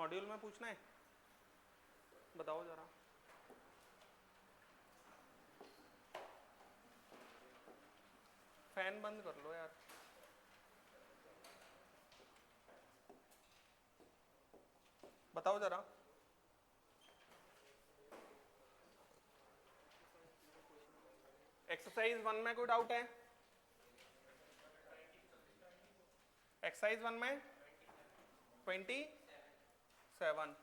Module में पूछना है, बताओ जरा। फैन बंद कर लो यार। बताओ जरा। एक्सरसाइज 1 में कोई डाउट है? एक्सरसाइज 1 में 27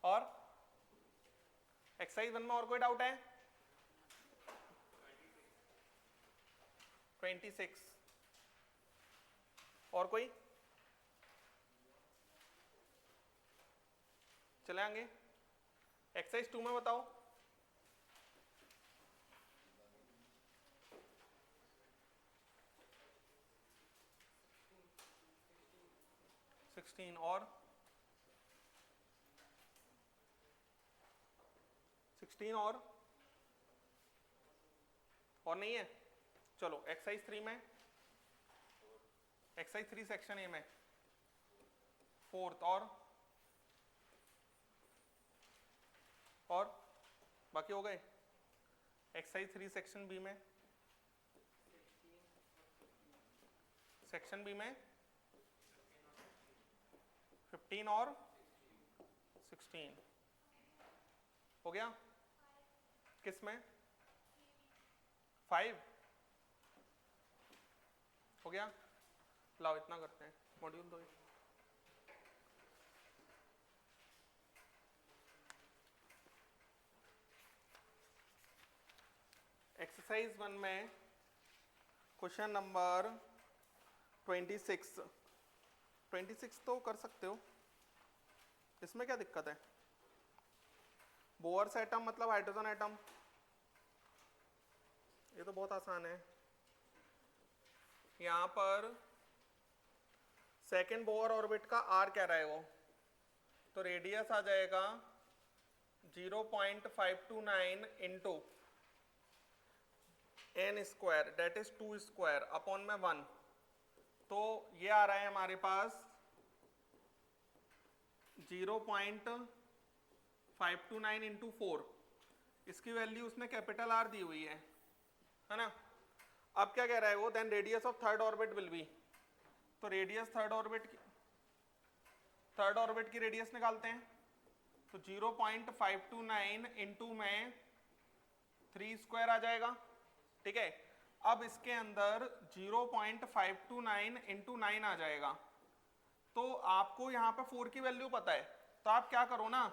और एक्सरसाइज 1 में और कोई डाउट है? 26 और कोई? चले आएंगे। एक्सरसाइज 2 में बताओ। और 16 और नहीं है। चलो एक्सरसाइज 3 में, एक्सरसाइज 3 सेक्शन ए में 4th और बाकी हो गए। एक्सरसाइज 3 सेक्शन बी में, सेक्शन बी में 15 और 16 हो गया। किस में? 5 हो गया। लाओ इतना करते हैं, मॉड्यूल 2। एक्सरसाइज 1 में क्वेश्चन नंबर 26 तो कर सकते हो, इसमें क्या दिक्कत है? बोअर्स एटम मतलब हाइड्रोजन एटम, ये तो बहुत आसान है। यहां पर सेकेंड बोअर ऑर्बिट का आर कह रहा है वो, तो रेडियस आ जाएगा 0.529 into n square that is 2 square upon में 1, तो ये आ रहा है हमारे पास 0.529 इंटू 4। इसकी वैल्यू उसने कैपिटल आर दी हुई है ना। अब क्या कह रहा है वो, then radius of third orbit will be, तो रेडियस थर्ड ऑर्बिट की रेडियस निकालते हैं। तो 0.529 इंटू में 3 स्क्वायर आ जाएगा, ठीक है। अब इसके अंदर 0.529 इंटू 9 आ जाएगा, तो आपको यहां पे 4 की वैल्यू पता है, तो आप क्या करो ना,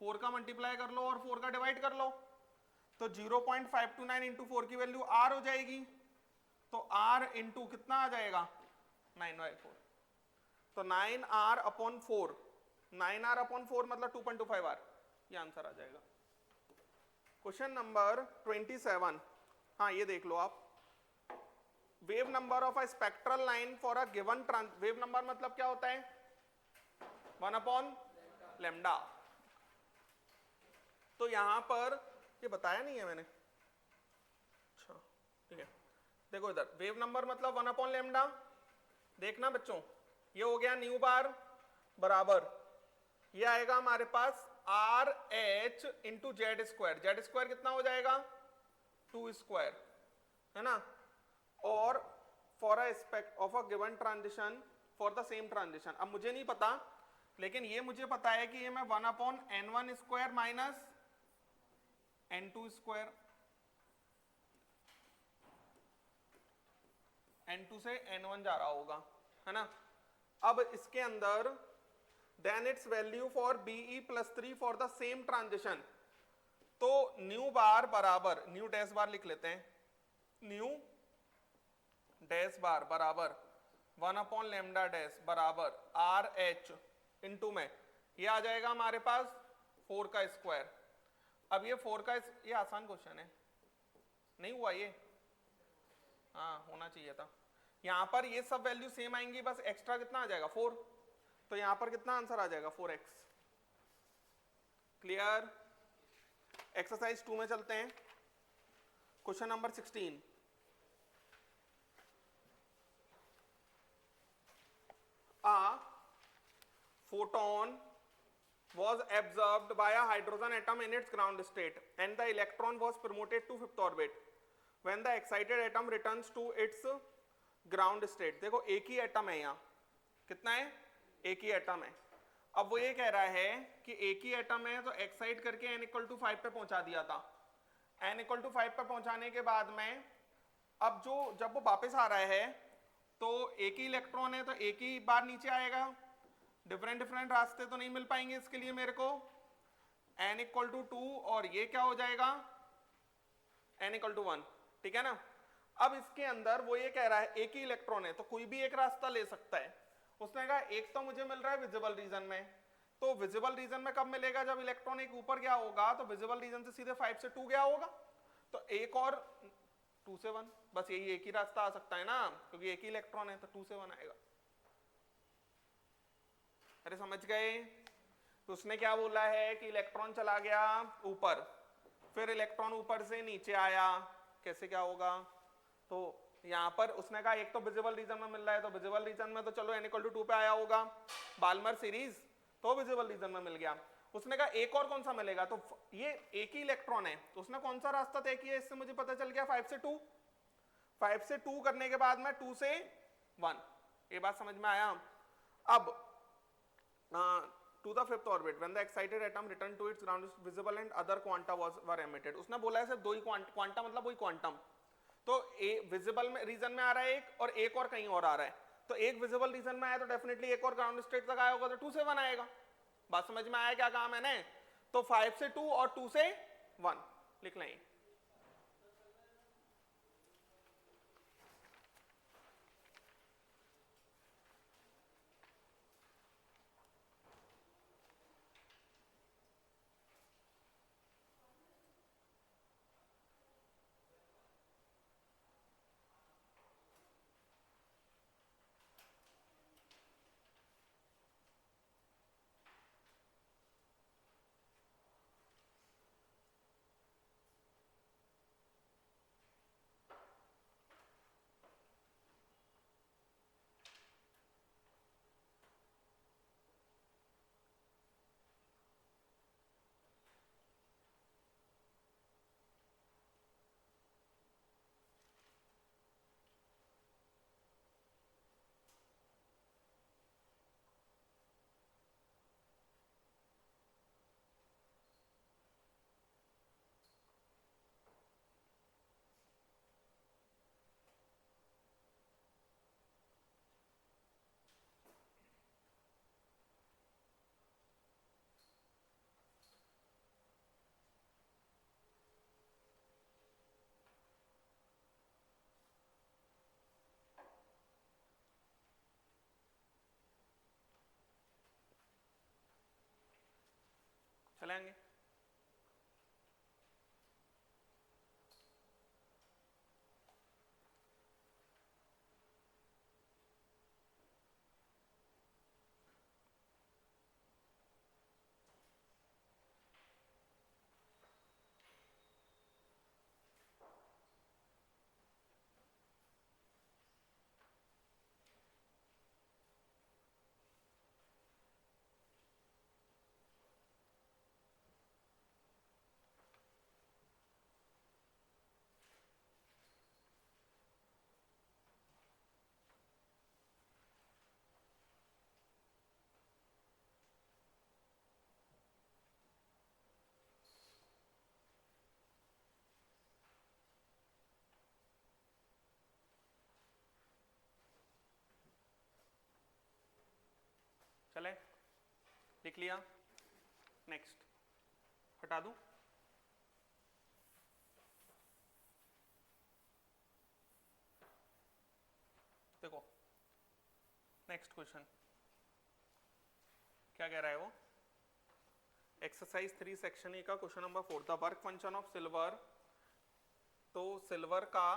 4 का मल्टीप्लाई कर लो और 4 का डिवाइड कर लो, तो 0.529 इंटू 4 की वैल्यू आर हो जाएगी, तो आर इंटू कितना आ जाएगा 9/4, तो 9r अपॉन 4, 9r अपॉन 4 मतलब 2.25r, ये आंसर आ जाएगा। क्वेश्चन नंबर 27, हाँ ये देख लो आप, wave number of a spectral line for a given wave number मतलब क्या होता है? 1/λ। तो यहां पर ये बताया नहीं है मैंने, अच्छा ठीक है। देखो इधर वेव नंबर मतलब 1/λ, देखना बच्चों, ये हो गया न्यू बार बराबर, ये आएगा हमारे पास r h into z square, z square कितना हो जाएगा 2 स्क्वायर, है ना। और for aspect of a given transition for the same transition, अब मुझे नहीं पता, लेकिन ये मुझे पता है कि ये मैं 1/n1 square minus n2 square, n2 से n1 जा रहा होगा, है ना। अब इसके अंदर then it's value for BE plus 3 for the same transition, तो न्यू बार बराबर, न्यू डैश बार लिख लेते हैं, न्यू डैश बार बराबर 1/λ डैश बराबर आर एच इंटू में ये आ जाएगा हमारे पास 4 का स्क्वायर। अब ये 4 का, ये आसान क्वेश्चन है, नहीं हुआ ये, हाँ होना चाहिए था। यहां पर ये सब वैल्यू सेम आएंगी, बस एक्स्ट्रा कितना आ जाएगा 4, तो यहां पर कितना आंसर आ जाएगा 4x। क्लियर। एक्सरसाइज 2 में चलते हैं, question number 16। photon was absorbed by a hydrogen atom in its ground state and the electron was promoted to fifth orbit when the excited atom returns to its ground state. देखो एक ही atom है यहाँ, कितना है, एक ही atom है. अब वो ये कह रहा है कि एक ही एटम है तो एक्साइट करके n इक्वल टू 5 पे पहुंचा दिया था. n इक्वल टू 5 पे पहुंचाने के बाद में अब जो जब वो वापस आ रहा है तो एक ही इलेक्ट्रॉन है तो एक ही बार नीचे आएगा. डिफरेंट रास्ते तो नहीं मिल पाएंगे इसके लिए मेरे को. n इक्वल टू 2 और ये क्या हो जाएगा, n इक्वल टू 1. ठीक है ना. अब इसके अंदर वो ये कह रहा है एक ही इलेक्ट्रॉन है तो कोई भी एक रास्ता ले सकता है. उसने कहा एक तो मुझे मिल रहा है विजिबल रीजन में, तो विजिबल रीजन में कब मिलेगा, जब इलेक्ट्रॉन एक ऊपर गया होगा तो विजिबल रीजन से सीधे 5 से 2 गया होगा, तो एक और 2 से 1, बस यही एक ही रास्ता आ सकता है ना, क्योंकि एक ही इलेक्ट्रॉन है तो 2 से 1 आएगा. अरे समझ गए. तो उसने क्या बोला है कि इलेक्ट्रॉन चला गया ऊपर, फिर इलेक्ट्रॉन ऊपर से नीचे आया, कैसे क्या होगा. तो यहाँ पर उसने कहा एक तो विजिबल रीजन में मिल रहा है तो विजिबल रीजन में तो चलो n इक्वल टू 2 पे आया होगा, बाल्मर सीरीज तो विजिबल रीजन में मिल गया. उसने कहा एक और कौन सा मिलेगा, तो ये एक ही इलेक्ट्रॉन है तो उसने कौन सा रास्ता तय किया, इससे मुझे पता चल गया 5 से 2. 5 से 2 करने के बाद में 2 से 1, ये बात समझ में आया. अब to the fifth orbit when the excited atom returned to its ground visible and other quanta were emitted. उसने बोला है सिर्फ दो ही क्वांटा, मतलब वही क्वांटम. तो विजिबल में रीजन में आ रहा है एक और कहीं और आ रहा है, तो एक विजिबल रीजन में आया तो डेफिनेटली एक और ग्राउंड स्टेट तक आया होगा तो 2 से 1 आएगा. बात समझ में आया क्या कहा मैंने. तो 5 से 2 और 2 से 1 लिख लें. चलेंगे. चले, लिख लिया. नेक्स्ट हटा दूं. देखो नेक्स्ट क्वेश्चन क्या कह रहा है वो. एक्सरसाइज 3 सेक्शन ए का question number 4. The work function of silver. तो सिल्वर का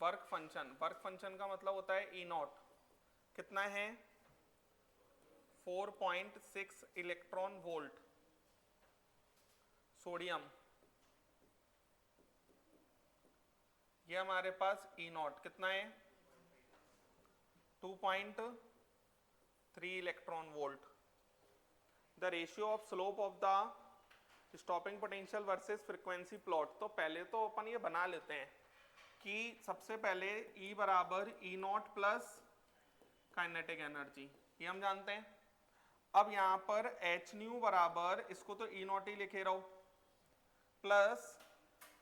वर्क फंक्शन का मतलब होता है ई नॉट. कितना है, 4.6 इलेक्ट्रॉन वोल्ट. सोडियम ये हमारे पास ई नॉट कितना है, 2.5 3 electron volt. The ratio of slope of the stopping potential versus frequency plot. तो पहले तो अपन ये बना लेते हैं कि सबसे पहले E बराबर E not plus kinetic energy, ये हम जानते हैं। अब यहाँ पर एच न्यू बराबर, इसको तो E नॉट ही लिखे रहो, प्लस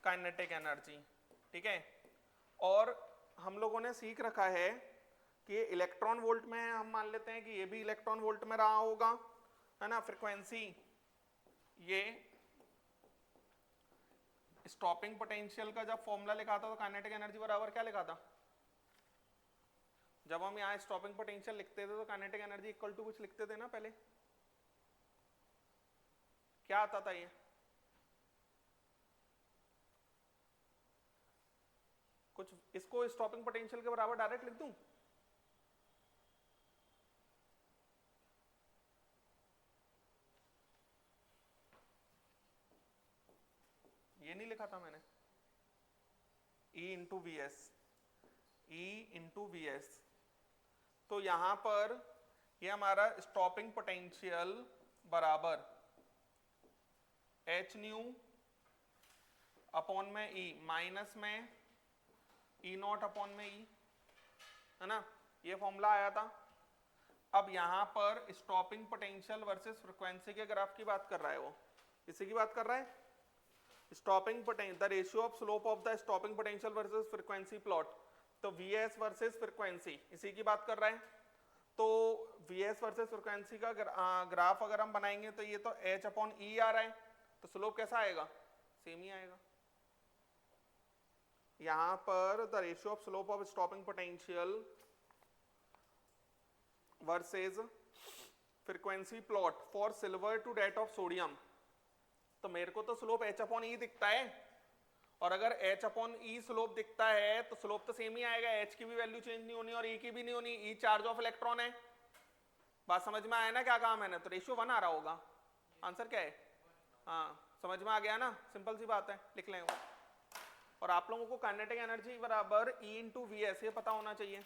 काइनेटिक एनर्जी, ठीक है। और हम लोगों ने सीख रखा है कि ये इलेक्ट्रॉन वोल्ट में है, हम मान लेते हैं कि ये भी इलेक्ट्रॉन वोल्ट में रहा होगा, है ना। फ्रीक्वेंसी, ये स्टॉपिंग पोटेंशियल का जब फॉर्मूला लिखा था तो काइनेटिक एनर्जी बराबर क्या लिखा था? जब हम यहाँ स्टॉपिंग पोटेंशियल लिखते थे तो काइनेटिक एनर्जी इक्वल टू कुछ लिखते थे ना पहले, क्या आता था ये? कुछ, इसको स्टॉपिंग पोटेंशियल के बराबर डायरेक्ट लिख दूं? ये नहीं लिखा था मैंने, E into V S, E into V S. तो यहां पर ये हमारा स्टॉपिंग पोटेंशियल बराबर एच न्यू अपॉन में E माइनस में E नॉट अपॉन में E, है ना, ये फॉर्मूला आया था। अब यहां पर स्टॉपिंग पोटेंशियल वर्सेस फ्रीक्वेंसी के ग्राफ की बात कर रहा है वो, इसी की बात कर रहा है। Stopping potential, the ratio of slope of the stopping potential versus frequency plot, तो Vs वर्सेस फ्रीक्वेंसी, इसी की बात कर रहा है। तो Vs वर्सेस फ्रीक्वेंसी का ग्राफ अगर हम बनाएंगे तो ये तो h अपॉन ई आ रहा है, तो स्लोप कैसा आएगा? सेम ही आएगा। यहां पर the ratio of slope of stopping potential versus frequency plot for silver to that of sodium, तो मेरे को तो स्लोप h अपॉन ई दिखता है, और अगर h अपॉन ई स्लोप दिखता है तो स्लोप तो सेम ही आएगा, h की भी वैल्यू चेंज नहीं होनी और e की भी नहीं होनी। e चार्ज ऑफ इलेक्ट्रॉन है, बात समझ में आया ना क्या कहा मैंने? तो रेशियो 1 आ रहा होगा। आंसर क्या है? हाँ, समझ में आ गया ना, सिंपल सी बात है, लिख लें। और आप लोगों को काइनेटिक एनर्जी बराबर E इंटू वी एस, ये पता होना चाहिए।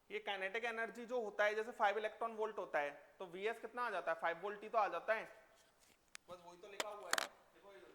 ये काइनेटिक एनर्जी जो होता है, जैसे 5 इलेक्ट्रॉन वोल्ट होता है, तो Vs कितना आ जाता है? 5 वोल्ट ही तो आ जाता है, बस वही तो लिखा हुआ है। देखो ये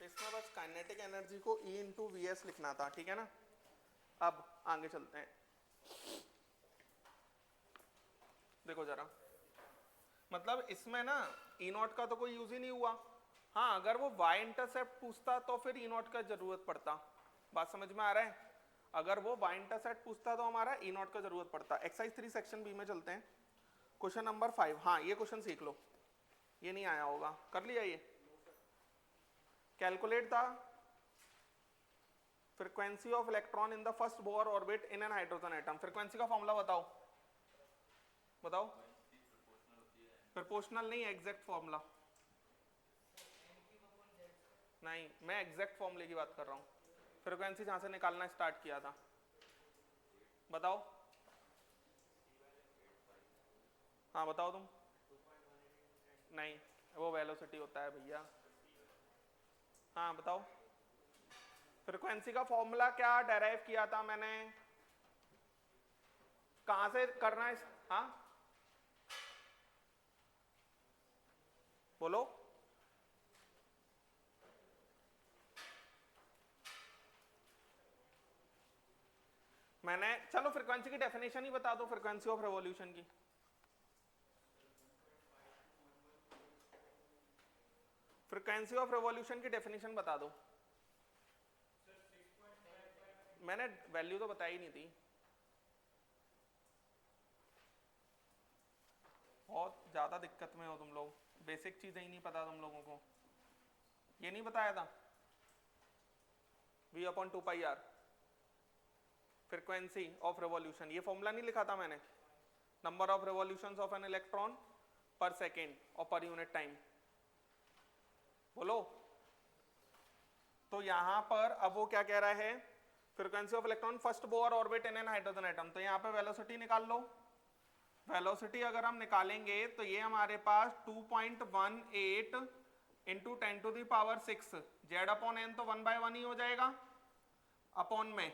इसमें बस काइनेटिक एनर्जी को E इंटू वी एस लिखना था, ठीक है ना। अब आगे चलते हैं, देखो जरा, मतलब इसमें ना ई नॉट का तो कोई यूज ही नहीं हुआ। हाँ, अगर वो वाई इंटरसेप्ट पूछता तो फिर ई नॉट का जरूरत पड़ता। बात समझ में आ रहा है? अगर वो वाई इंटरसेप्ट पूछता तो हमारा ई नॉट का जरूरत पड़ता। एक्सरसाइज 3 सेक्शन बी में चलते हैं, क्वेश्चन नंबर 5। हाँ, ये क्वेश्चन सीख लो, ये नहीं आया होगा, कर लिया ये। Calculate the frequency of electron in the first Bohr orbit in an hydrogen atom. Frequency का फॉर्मूला बताओ, बताओ। प्रोपोर्शनल नहीं, एग्जैक्ट फॉर्मूला नहीं, मैं एग्जैक्ट फॉर्मूले की बात कर रहा हूँ। फ्रीक्वेंसी जहां से निकालना स्टार्ट किया था, बताओ। हाँ बताओ तुम। नहीं, वो वेलोसिटी होता है भैया। हाँ बताओ, फ्रीक्वेंसी का फॉर्मूला क्या डेराइव किया था मैंने, कहां से करना है? हाँ बोलो। मैंने, चलो फ्रीक्वेंसी की डेफिनेशन ही बता दो, फ्रीक्वेंसी ऑफ रेवोल्यूशन की। फ्रीक्वेंसी ऑफ रेवोल्यूशन की डेफिनेशन बता दो। मैंने वैल्यू तो बताई नहीं थी। बहुत ज्यादा दिक्कत में हो तुम लोग, बेसिक चीजें ही नहीं पता तुम लोगों को। ये नहीं बताया था, v upon 2πr frequency of revolution, ये फॉर्मूला नहीं लिखा था मैंने, number of revolutions of an electron पर सेकेंड और पर यूनिट टाइम। बोलो। तो यहां पर अब वो क्या कह रहा है, frequency of electron first Bohr orbit in an hydrogen atom. तो यहाँ पे वेलोसिटी निकाल लो। वेलोसिटी अगर हम निकालेंगे तो ये हमारे पास 2.18 इंटू 10⁶ जेड अपॉन एन, तो 1/1 ही हो जाएगा, अपॉन में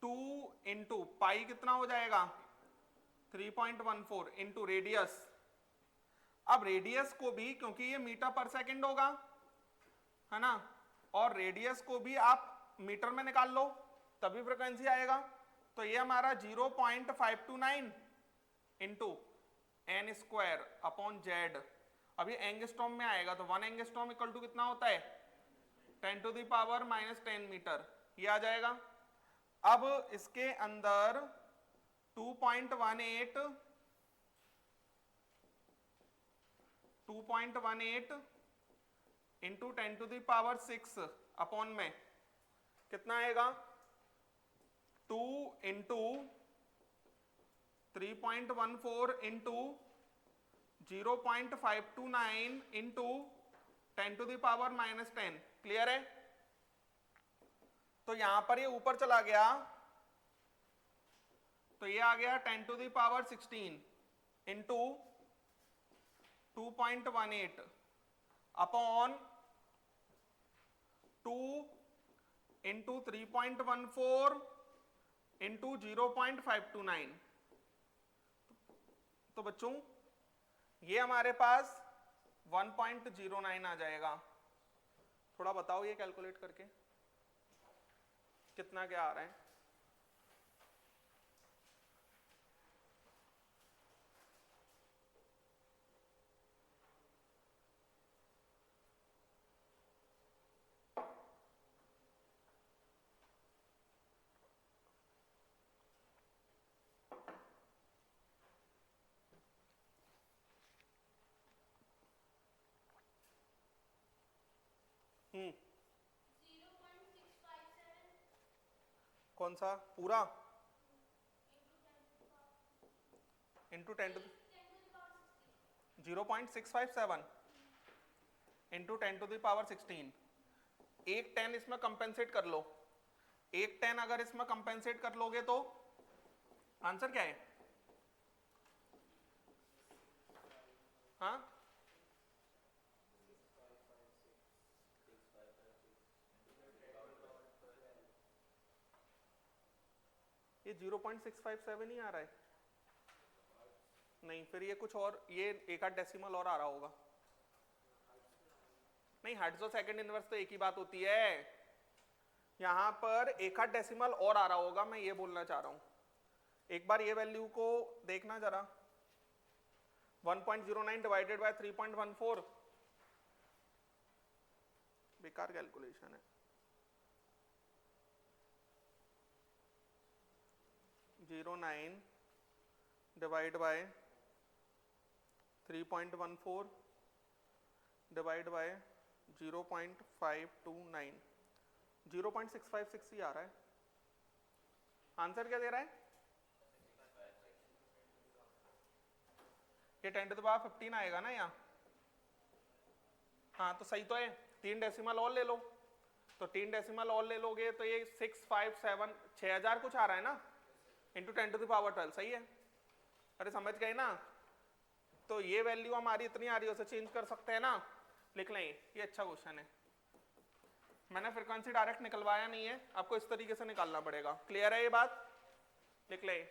2 इंटू पाई कितना हो जाएगा 3.14 इंटू रेडियस। अब रेडियस को भी, क्योंकि ये मीटर पर सेकंड होगा है ना, और रेडियस को भी आप मीटर में निकाल लो तभी फ्रीक्वेंसी आएगा। तो ये हमारा 0.529 into n square upon Z. अभी एंगस्ट्रॉम में आएगा तो 1 एंगस्ट्रॉम इक्वल टू कितना होता है 10⁻⁻10 मीटर, ये आ जाएगा। अब इसके अंदर 2.18 इंटू 10⁶ अपॉन में कितना आएगा 2 इंटू 3.14 इंटू 0.529 इंटू 10⁻⁻10। क्लियर है? तो यहां पर ये ऊपर चला गया तो ये आ गया 10⁻16 इंटू 2.18 अपॉन 2 इंटू 3.14 इंटू 0.529। तो बच्चों ये हमारे पास 1.09 आ जाएगा। थोड़ा बताओ ये कैलकुलेट करके कितना क्या आ रहा है। कौन सा पूरा इंटू 0.657 इंटू 10⁻16। एक 10 इसमें कंपेंसेट कर लो, एक 10 अगर इसमें कंपेंसेट कर लोगे तो आंसर क्या है? हाँ ये 0.657 ही आ रहा है। नहीं, फिर ये कुछ और, ये एक आध डेसिमल और आ रहा होगा। नहीं, हर्ट्ज और सेकंड इनवर्स तो एक ही बात होती है। यहां पर एक आध डेसिमल और आ रहा होगा, मैं ये बोलना चाह रहा हूं। एक बार ये वैल्यू को देखना जरा, 1.09 डिवाइडेड बाय 3.14, बेकार कैलकुलेशन है। 09 डिवाइड बाय 3.14 डिवाइड बाय 0.529, 0.656 ही आ रहा है। आंसर क्या दे रहा है? ये 10 टू द पावर 15 आएगा ना यहाँ। हाँ तो सही तो है, 3 डेसिमल और ले लो, तो 3 डेसिमल और ले लोगे तो ये 657 6000 कुछ आ रहा है ना, इंटू 10 टू द पावर 12, सही है। अरे समझ गए ना, तो ये वैल्यू हमारी इतनी आ रही है, उसे चेंज कर सकते हैं ना, लिख लें। ये अच्छा क्वेश्चन है। मैंने फ्रीक्वेंसी डायरेक्ट निकलवाया नहीं है, आपको इस तरीके से निकालना पड़ेगा। क्लियर है ये बात? लिख ले।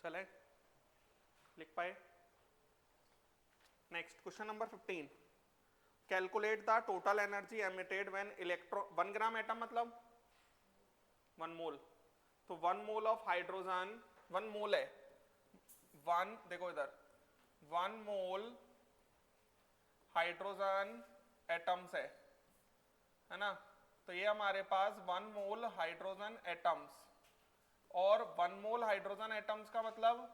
चले, लिख पाए? Next question number 15, calculate the total energy emitted when electron, 1 gram atom मतलब 1 मोल, तो 1 मोल ऑफ हाइड्रोजन, 1 मोल है, 1, देखो इधर 1 मोल हाइड्रोजन एटम्स है ना, तो ये हमारे पास 1 मोल हाइड्रोजन एटम्स, और 1 मोल हाइड्रोजन एटम्स का मतलब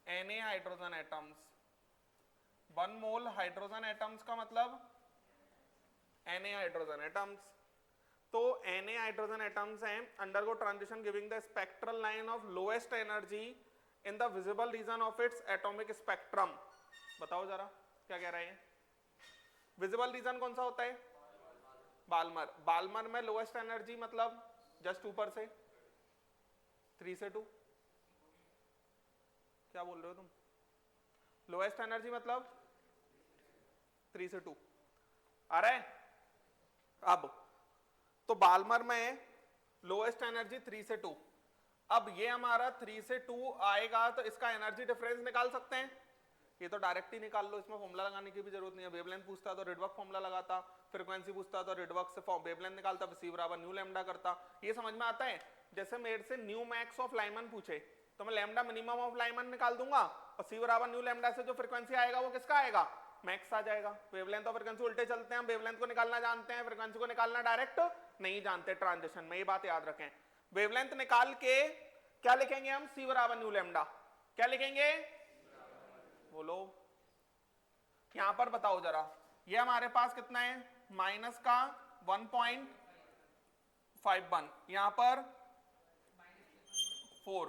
Na हाइड्रोजन एटम्स, 1 मोल हाइड्रोजन एटम्स का मतलब Na हाइड्रोजन एटम्स। तो Na हाइड्रोजन एटम्स हैं, undergo transition giving the spectral line of lowest energy in the visible region of its atomic spectrum. बताओ जरा क्या कह रहे हैं? विजिबल रीजन कौन सा होता है? बाल्मर। बाल्मर में लोएस्ट एनर्जी मतलब जस्ट ऊपर से 3 से 2, क्या बोल रहे हो तुम? लोएस्ट एनर्जी मतलब 3 से 2 आ रहा है। अब तो बाल्मर में लोएस्ट एनर्जी 3 से 2, अब ये हमारा 3 से 2 आएगा तो इसका एनर्जी डिफरेंस निकाल सकते हैं। ये तो डायरेक्ट ही निकाल लो, इसमें फॉर्मूला लगाने की भी जरूरत नहीं है। वेवलेंथ पूछता तो रिडवर्क फॉर्मूला लगाता, फ्रीक्वेंसी पूछता तो रिडवर्क से वेवलेंथ निकालता, सी बराबर न्यू लैम्डा करता। ये समझ में आता है? जैसे मेरे से न्यू मैक्स ऑफ लाइमन पूछे तो मैं लैम्डा मिनिमम ऑफ लाइमन निकाल दूंगा, और सी बराबर न्यू लैम्डा से जो फ्रीक्वेंसी आएगा वो किसका आएगा? मैक्स आ जाएगा। वेवलेंथ और फ्रीक्वेंसी उल्टे चलते हैं, वेवलेंथ को निकालना जानते हैं, फ्रीक्वेंसी को निकालना डायरेक्ट नहीं जानते ट्रांजिशन में, ये बात याद रखें। वेवलेंथ निकाल के क्या लिखेंगे हम? सी बराबर न्यू लैम्डा। क्या लिखेंगे? बोलो यहां पर, बताओ जरा, ये हमारे पास कितना है? माइनस का 1.51, यहां पर 4,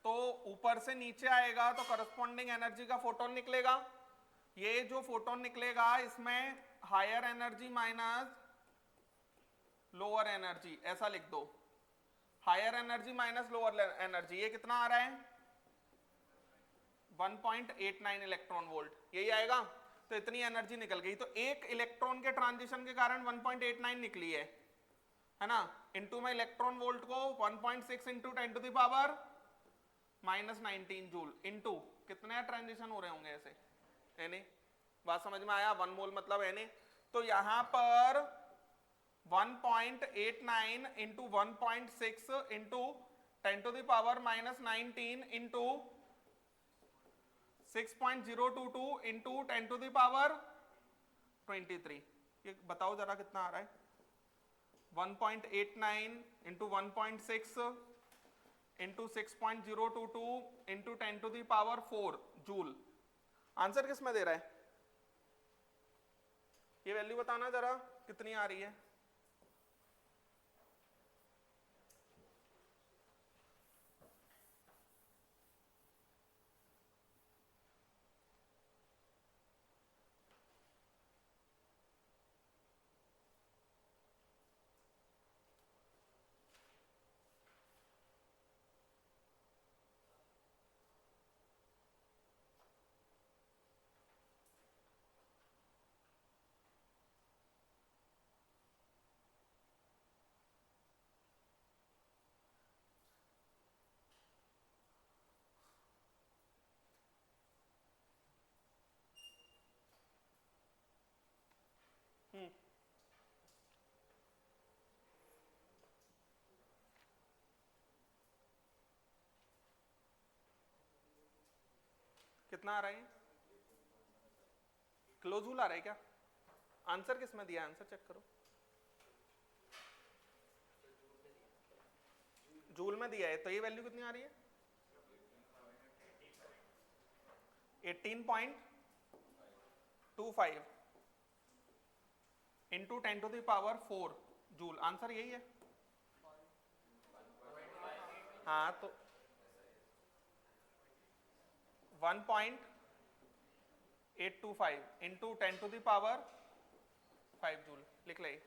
तो ऊपर से नीचे आएगा तो करस्पॉन्डिंग एनर्जी का फोटोन निकलेगा। ये जो फोटोन निकलेगा इसमें higher energy minus lower energy, ऐसा लिख दो, higher energy minus lower energy. ये कितना आ रहा है? 1.89 इलेक्ट्रॉन वोल्ट, यही आएगा। तो इतनी एनर्जी निकल गई, तो एक इलेक्ट्रॉन के ट्रांजिशन के कारण 1.89 निकली है ना। इनटू में इलेक्ट्रॉन वोल्ट को 1.6 into 10 to the power -19 joule into कितने ट्रांजिशन हो रहे होंगे ऐसे? Na, बात समझ में आया? 1 मोल मतलब Na, तो यहां पर 1.89 इंटू 1.6 इंटू 10⁻⁻19 इंटू 6.022 इंटू 10⁻23। ये बताओ जरा कितना आ रहा है? 1.89 into 1.6 into 6.022 into 10⁻4 joule. Answer किस में दे रहा है? ये वैल्यू बताना जरा कितनी आ रही है। कितना आ रहा है? किलो जूल आ रहा है क्या? आंसर किस में दिया है? आंसर चेक करो। जूल में दिया है, तो ये वैल्यू कितनी आ रही है? 18.25 इंटू 10⁻4 जूल। आंसर यही है। हाँ, तो 1.825 इंटू 10⁻5 जूल लिख ले।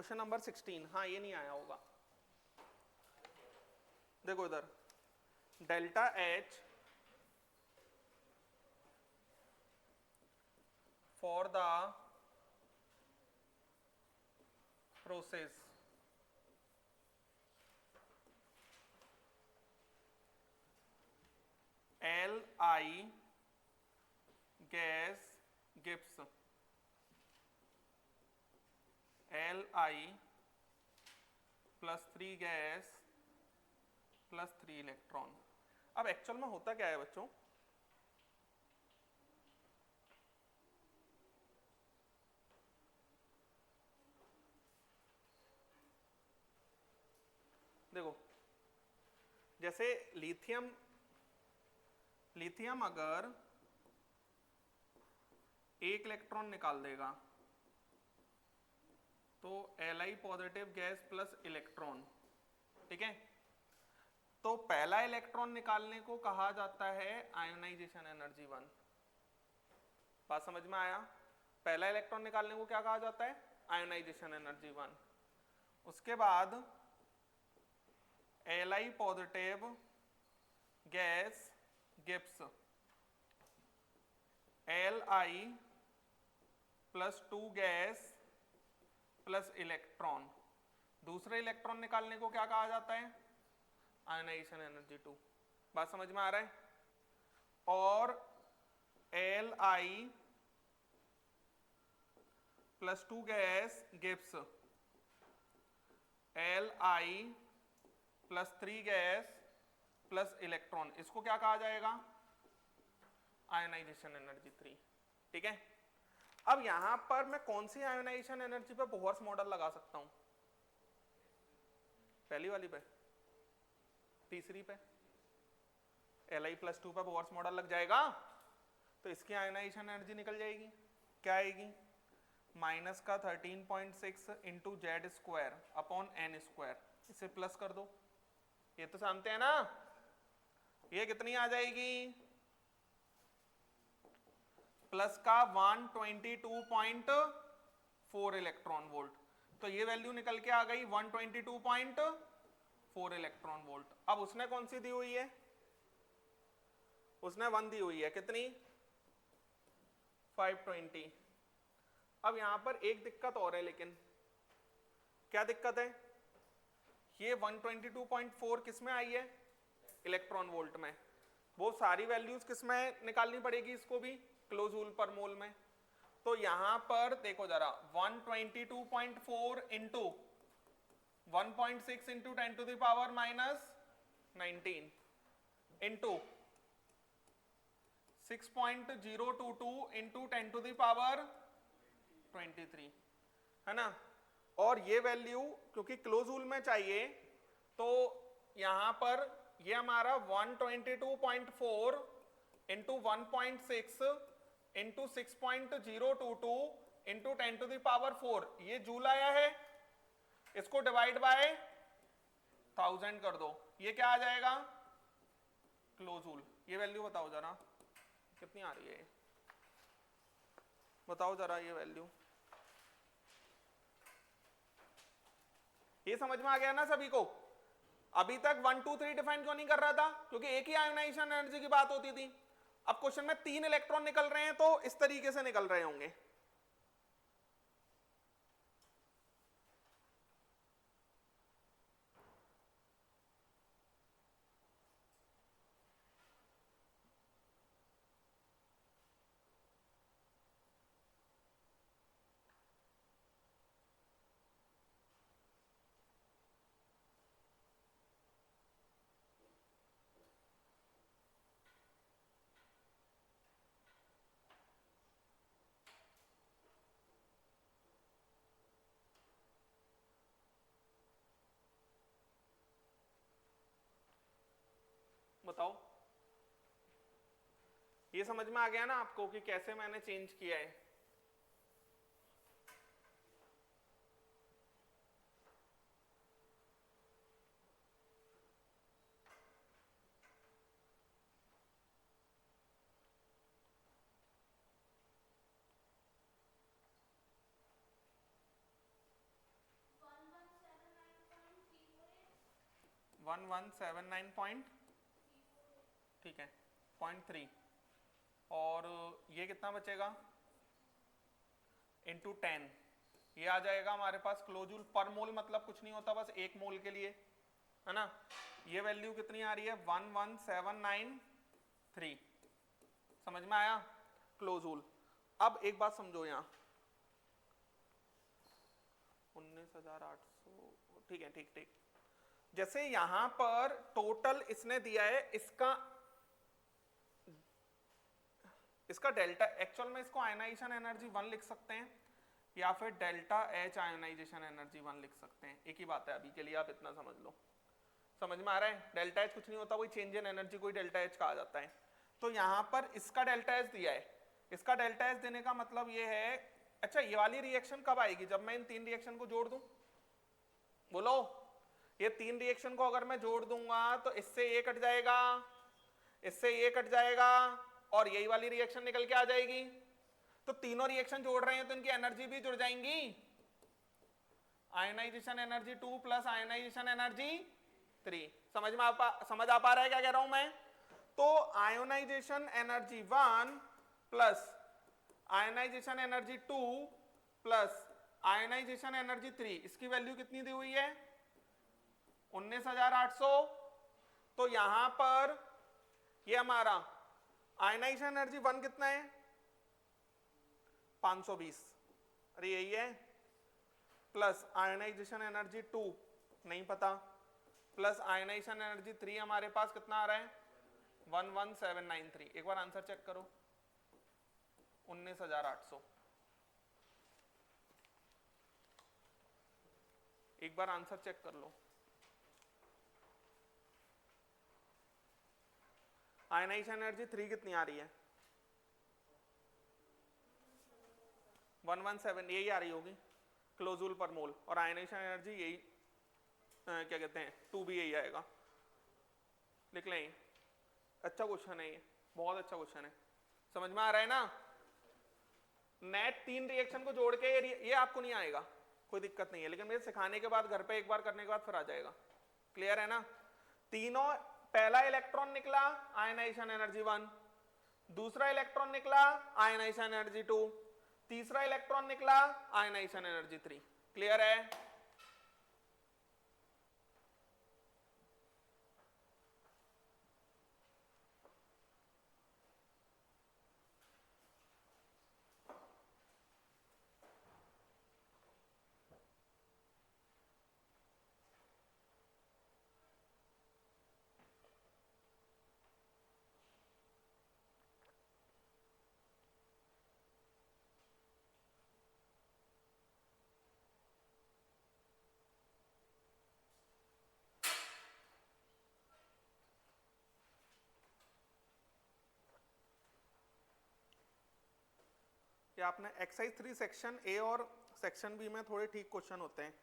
क्वेश्चन नंबर 16, हाँ ये नहीं आया होगा। देखो इधर delta H for the process Li gas gives Li +3 gas +3 electron. अब एक्चुअल में होता क्या है बच्चों, देखो जैसे लिथियम अगर एक इलेक्ट्रॉन निकाल देगा तो Li positive gas plus electron, ठीक है। तो पहला इलेक्ट्रॉन निकालने को कहा जाता है आयोनाइजेशन एनर्जी 1। बात समझ में आया? पहला इलेक्ट्रॉन निकालने को क्या कहा जाता है? Ionisation energy 1। उसके बाद Li positive gas gives Li +2 gas plus electron. दूसरे इलेक्ट्रॉन निकालने को क्या कहा जाता है? Ionisation energy 2। बात समझ में आ रहा है? और Li +2 gas gives Li +3 gas plus electron. इसको क्या कहा जाएगा? आयोनाइजेशन एनर्जी 3, ठीक है। अब यहां पर मैं कौन सी आयोनाइजेशन एनर्जी पे बोहर्स मॉडल लगा सकता हूं? पहली वाली पे, तीसरी पे Li +2 पे बोहर्स मॉडल लग जाएगा तो इसकी आयोनाइजेशन एनर्जी निकल जाएगी। क्या आएगी? -13.6 इंटू Z² इसे प्लस कर दो, ये तो जानते हैं ना। ये कितनी आ जाएगी? प्लस का 122.4 इलेक्ट्रॉन वोल्ट। तो ये वैल्यू निकल के आ गई 122.4 इलेक्ट्रॉन वोल्ट। अब उसने कौन सी दी हुई है? उसने 1 दी हुई है, कितनी? 520। अब यहां पर एक दिक्कत और है, लेकिन क्या दिक्कत है? ये 122.4 किस में आई है? इलेक्ट्रॉन वोल्ट में। वो सारी वैल्यूज किस में निकालनी पड़ेगी इसको भी? किलो जूल पर मोल में। तो यहां पर देखो जरा, 122.4 इंटू 1.6 इंटू 10⁻⁻⁹ इंटू 6.022 इंटू 10⁻23, है ना। और ये वैल्यू क्योंकि किलो जूल में चाहिए तो यहां पर ये हमारा 122.4 इंटू 1.6 इंटू 6.022 इंटू 10⁻⁴ ये जूल आया है। इसको डिवाइड बाय 1000 कर दो, ये क्या आ जाएगा? Kilo joule. ये वैल्यू बताओ जरा कितनी आ रही है, बताओ जरा ये वैल्यू। ये समझ में आ गया ना सभी को? अभी तक 1 2 3 डिफाइन क्यों नहीं कर रहा था? क्योंकि एक ही आयोनाइजेशन एनर्जी की बात होती थी। अब क्वेश्चन में 3 इलेक्ट्रॉन निकल रहे हैं तो इस तरीके से निकल रहे होंगे। बताओ, ये समझ में आ गया ना आपको कि कैसे मैंने चेंज किया है? 1179 पॉइंट, ठीक है, 0.3, और ये कितना बचेगा इंटू 10, ये आ जाएगा हमारे पास किलोजूल पर मोल, मतलब कुछ नहीं होता बस एक मोल के लिए, है ना। ये वैल्यू कितनी आ रही है 11793, समझ में आया, किलोजूल। अब एक बात समझो यहां 19,800, ठीक है, ठीक ठीक। जैसे यहां पर टोटल इसने दिया है, इसका डेल्टा, एक्चुअल में इसको आयनाइजेशन एनर्जी 1 लिख सकते हैं, या फिर डेल्टा एच आयोनाइजेशन एनर्जी 1 लिख सकते हैं, एक ही बात है, अभी के लिए आप इतना समझ लो। समझ में आ रहा है, डेल्टा एच कुछ नहीं होता, कोई चेंज इन एनर्जी कोई डेल्टा एच कहा जाता है। तो यहां पर इसका डेल्टा एच दिया है, इसका डेल्टा एच देने का मतलब ये है, अच्छा ये वाली रिएक्शन कब आएगी, जब मैं इन 3 रिएक्शन को जोड़ दूं, बोलो, ये 3 रिएक्शन को अगर मैं जोड़ दूंगा तो इससे ये कट जाएगा, इससे ये कट जाएगा, और यही वाली रिएक्शन निकल के आ जाएगी। तो तीनों रिएक्शन जोड़ रहे हैं तो इनकी एनर्जी भी जुड़ जाएंगी, ionisation energy 2 plus ionisation energy 3। समझ आ पा रहा है क्या कह रहा हूं मैं। तो ionisation energy 1 plus ionisation energy 2 plus ionisation energy 3, इसकी वैल्यू कितनी दी हुई है 19,800। तो यहां पर ये हमारा आयोनाइजेशन एनर्जी 1 कितना है 520, अरे यही है, प्लस आयोनाइजेशन एनर्जी 2 नहीं पता, प्लस आयोनाइजेशन एनर्जी 3 हमारे पास कितना आ रहा है 11793। एक बार आंसर चेक करो 19,800, एक बार आंसर चेक कर लो। आयोनाइजेशन एनर्जी 3 कितनी आ रही है 117, यही आ रही होगी किलोजूल पर मोल, और आयोनाइजेशन एनर्जी यही क्या कहते हैं 2 भी यही आएगा, लिख लें। अच्छा क्वेश्चन है ये, बहुत अच्छा क्वेश्चन है, समझ में आ रहा है ना। नेट 3 रिएक्शन को जोड़ के ये आपको नहीं आएगा, कोई दिक्कत नहीं है, लेकिन मेरे सिखाने के बाद घर पे एक बार करने के बाद फिर आ जाएगा, क्लियर है ना। तीनों, पहला इलेक्ट्रॉन निकला आयनाइजेशन एनर्जी 1, दूसरा इलेक्ट्रॉन निकला आयनाइजेशन एनर्जी 2, तीसरा इलेक्ट्रॉन निकला आयनाइजेशन एनर्जी 3, क्लियर है। कि आपने एक्सरसाइज 3 सेक्शन ए और सेक्शन बी में थोड़े ठीक क्वेश्चन होते हैं।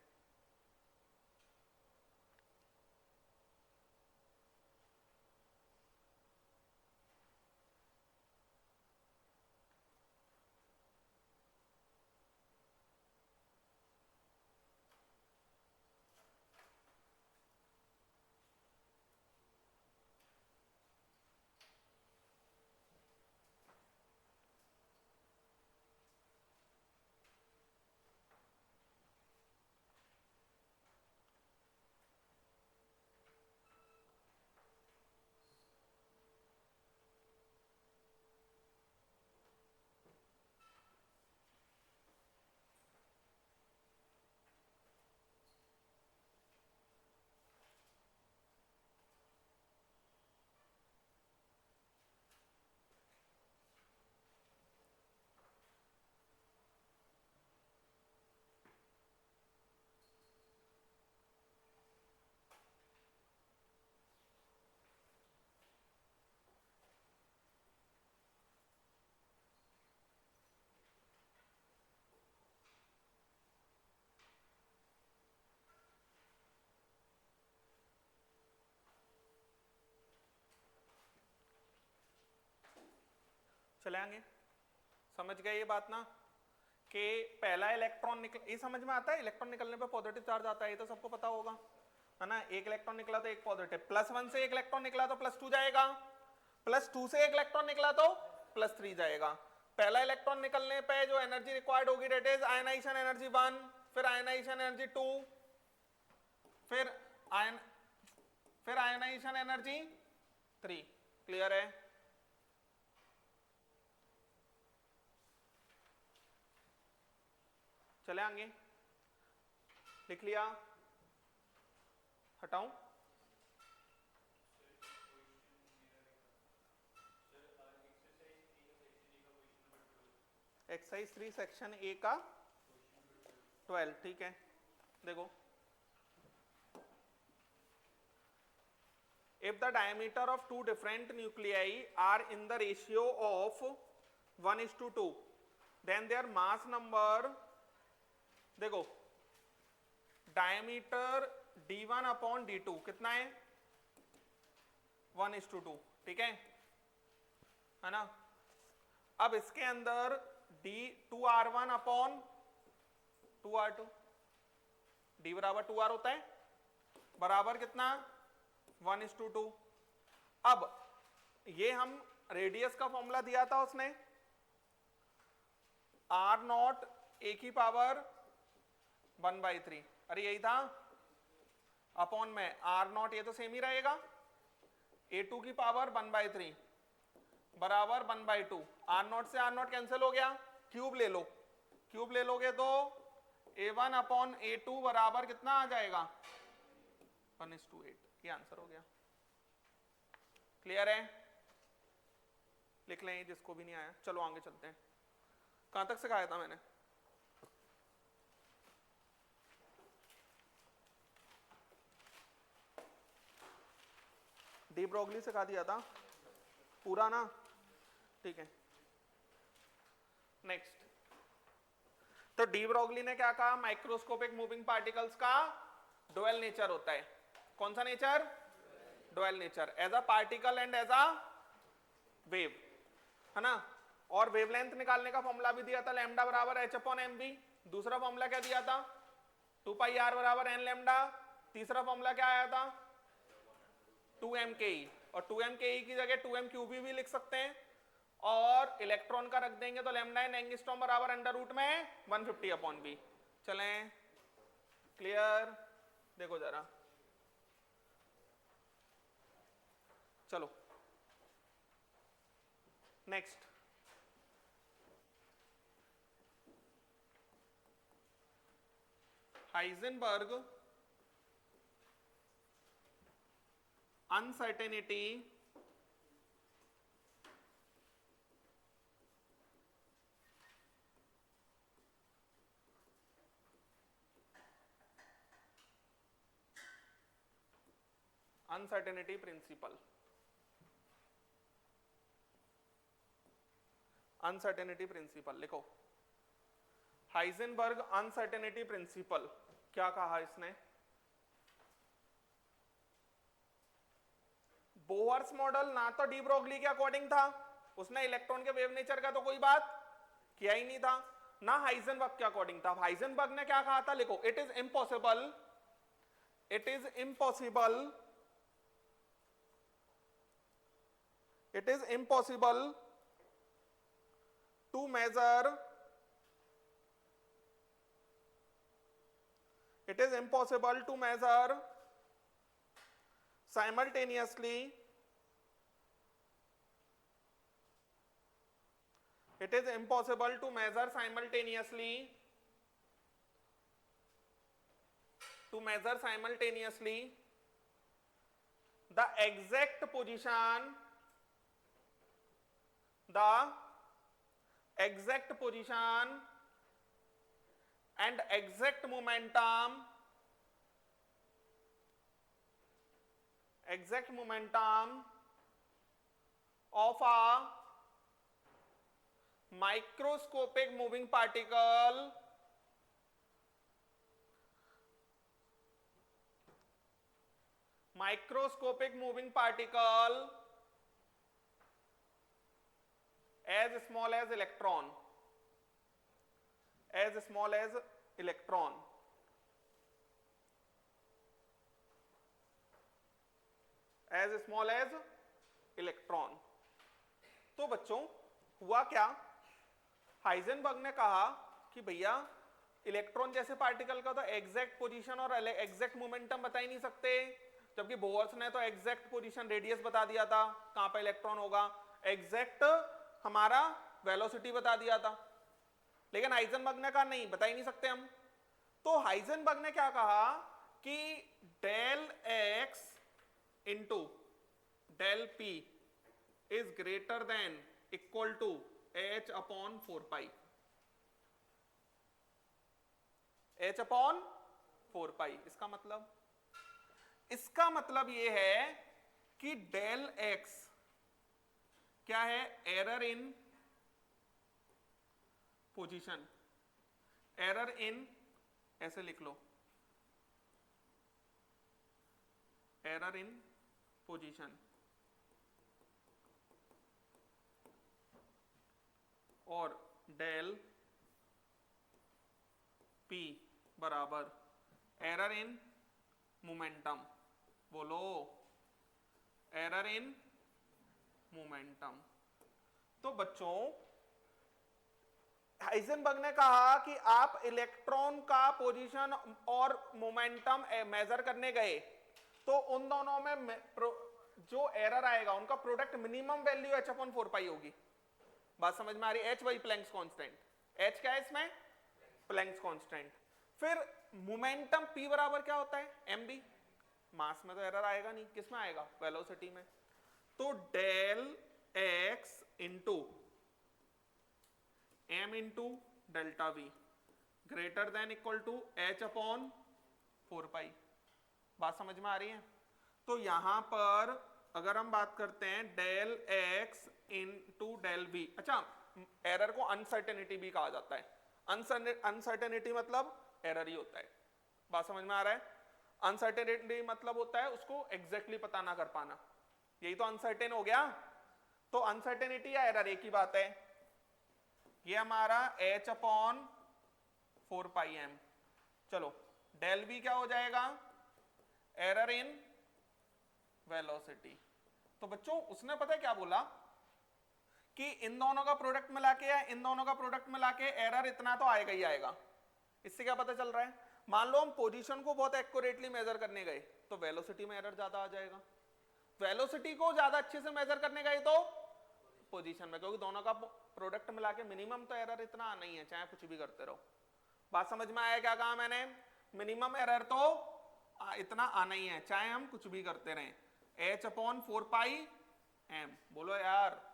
चले आएंगे, समझ गए ये बात ना, कि पहला इलेक्ट्रॉन निकल, ये समझ में आता है, इलेक्ट्रॉन निकलने पे पॉजिटिव चार्ज आता है, ये तो सबको पता होगा। है ना, एक इलेक्ट्रॉन निकला तो एक पॉजिटिव, +1 से एक इलेक्ट्रॉन निकला तो +2 जाएगा, +2 से एक इलेक्ट्रॉन निकला तो +3 जाएगा। पहला इलेक्ट्रॉन निकलने पे जो एनर्जी रिक्वायर्ड होगी डेट इज आयनाइजेशन एनर्जी 1, फिर आयनाइजेशन एनर्जी 2, फिर आयनाइजेशन एनर्जी 3। क्लियर है? चले आगे, लिख लिया, हटाऊं? एक्सरसाइज 3 सेक्शन ए का 12, ठीक है। देखो, if the diameter of two different nuclei are in the ratio of 1:2, then their mass number, देखो डायमीटर d1 अपॉन d2 कितना है 1:2, ठीक है ना। अब इसके अंदर d2r1 अपॉन 2r2, d बराबर 2r होता है, बराबर कितना 1:2। अब ये हम रेडियस का फॉर्मूला दिया था उसने, r0 a की पावर 1/3, अरे यही था, अपॉन में r0, ये तो सेम ही रहेगा, a2 की पावर 1/3 बराबर 1/2, r0 से r0 कैंसिल हो गया, क्यूब ले लो, क्यूब ले लोगे तो a1 अपॉन a2 बराबर कितना आ जाएगा 1:8, ये आंसर हो गया। क्लियर है? लिख लें जिसको भी नहीं आया। चलो आगे चलते हैं, कहां तक सिखाया था मैंने? डी ब्रोगली सिखा दिया था पूरा ना, ठीक है। नेक्स्ट, तो डी ब्रोगली ने क्या कहा, माइक्रोस्कोपिक मूविंग पार्टिकल्स का डुअल नेचर होता है। कौन सा नेचर? Dual nature, as a particle and as a wave, है ना। और वेवलेंथ निकालने का फॉर्मूला भी दिया था, लैम्डा बराबर h/mv। दूसरा फॉर्मूला क्या दिया था, 2πr बराबर n लैम्डा। तीसरा फॉर्मूला क्या आया था 2mke, और 2mke की जगह 2mqb भी लिख सकते हैं, और इलेक्ट्रॉन का रख देंगे तो लैम्डा इन एंगस्ट्रॉम बराबर √150/v। चलें, क्लियर? देखो जरा, चलो next, Heisenberg uncertainty principle, uncertainty principle लिखो। हाइजेनबर्ग अनसर्टेनिटी प्रिंसिपल, क्या कहा इसने? बोहर्स मॉडल ना तो डी ब्रोगली के अकॉर्डिंग था, उसने इलेक्ट्रॉन के वेव नेचर का तो कोई बात किया ही नहीं था, ना हाइजेनबर्ग के अकॉर्डिंग था। हाइजेनबर्ग ने क्या कहा था, लिखो, it is impossible to measure, it is impossible to measure simultaneously, it is impossible to measure simultaneously the exact position and exact momentum of a microscopic moving particle as small as electron, as small as electron. तो बच्चों हुआ क्या, Heisenberg ने कहा कि भैया electron जैसे particle का तो एग्जैक्ट पोजीशन और एग्जैक्ट मोमेंटम बता ही नहीं सकते, जबकि बोर्स ने तो एग्जैक्ट पोजीशन रेडियस बता दिया था कहां पे इलेक्ट्रॉन होगा, एग्जैक्ट हमारा वेलोसिटी बता दिया था। लेकिन हाइजेनबर्ग ने कहा नहीं, बता ही नहीं सकते हम। तो हाइजेनबर्ग ने क्या कहा कि del x into del p is greater than equal to h upon 4 pi, h upon 4 pi. इसका मतलब ये है कि डेल x क्या है, error in position, error in, ऐसे लिख लो, एरर इन पोजीशन, और डेल P बराबर एरर इन मोमेंटम। बोलो, एरर इन मोमेंटम। तो बच्चों हाइजेनबर्ग ने कहा कि आप इलेक्ट्रॉन का पोजीशन और मोमेंटम मेजर करने गए तो उन दोनों में जो एरर आएगा उनका product minimum value h upon 4 पाई होगी। बात समझ में आ रही है? h वही प्लैंक्स कांस्टेंट, h क्या है इसमें, प्लैंक्स कांस्टेंट। फिर मोमेंटम p बराबर क्या होता है, mv। मास में तो एरर आएगा नहीं, किस में आएगा, वेलोसिटी में। तो del x into m into delta v greater than equal to h upon 4 pi. बात समझ में आ रही है? तो यहां पर अगर हम बात करते हैं del x into del v, अच्छा एरर को अनसर्टेनिटी भी कहा जाता है। अनसर्टेनिटी मतलब एरर ही होता है। बात समझ में आ रहा है? अनसर्टेनिटी मतलब होता है उसको एग्जैक्टली पता ना कर पाना, यही तो अनसर्टेन हो गया। तो अनसर्टेनिटी या एरर एक ही बात है। ये हमारा h अपॉन 4 पाई m। चलो डेल v क्या हो जाएगा, एरर इन वेलोसिटी। तो बच्चों उसने पता है क्या बोला कि इन दोनों का प्रोडक्ट मिला के या इन दोनों का प्रोडक्ट मिला के एरर इतना तो आएगा ही आएगा। इससे क्या पता चल रहा है, मान लो हम पोजीशन को बहुत एक्यूरेटली मेजर करने गए तो वेलोसिटी में एरर ज्यादा आ जाएगा, वेलोसिटी को ज्यादा अच्छे से मेजर करने गए तो पोजीशन में, क्योंकि दोनों का प्रोडक्ट मिला के मिनिमम तो एरर इतना आना ही है चाहे कुछ भी करते रहो। बात समझ में आया क्या कहा मैंने, मिनिमम एरर तो इतना आना ही है चाहे हम कुछ भी करते रहें, h अपॉन 4 पाई m। बोलो यार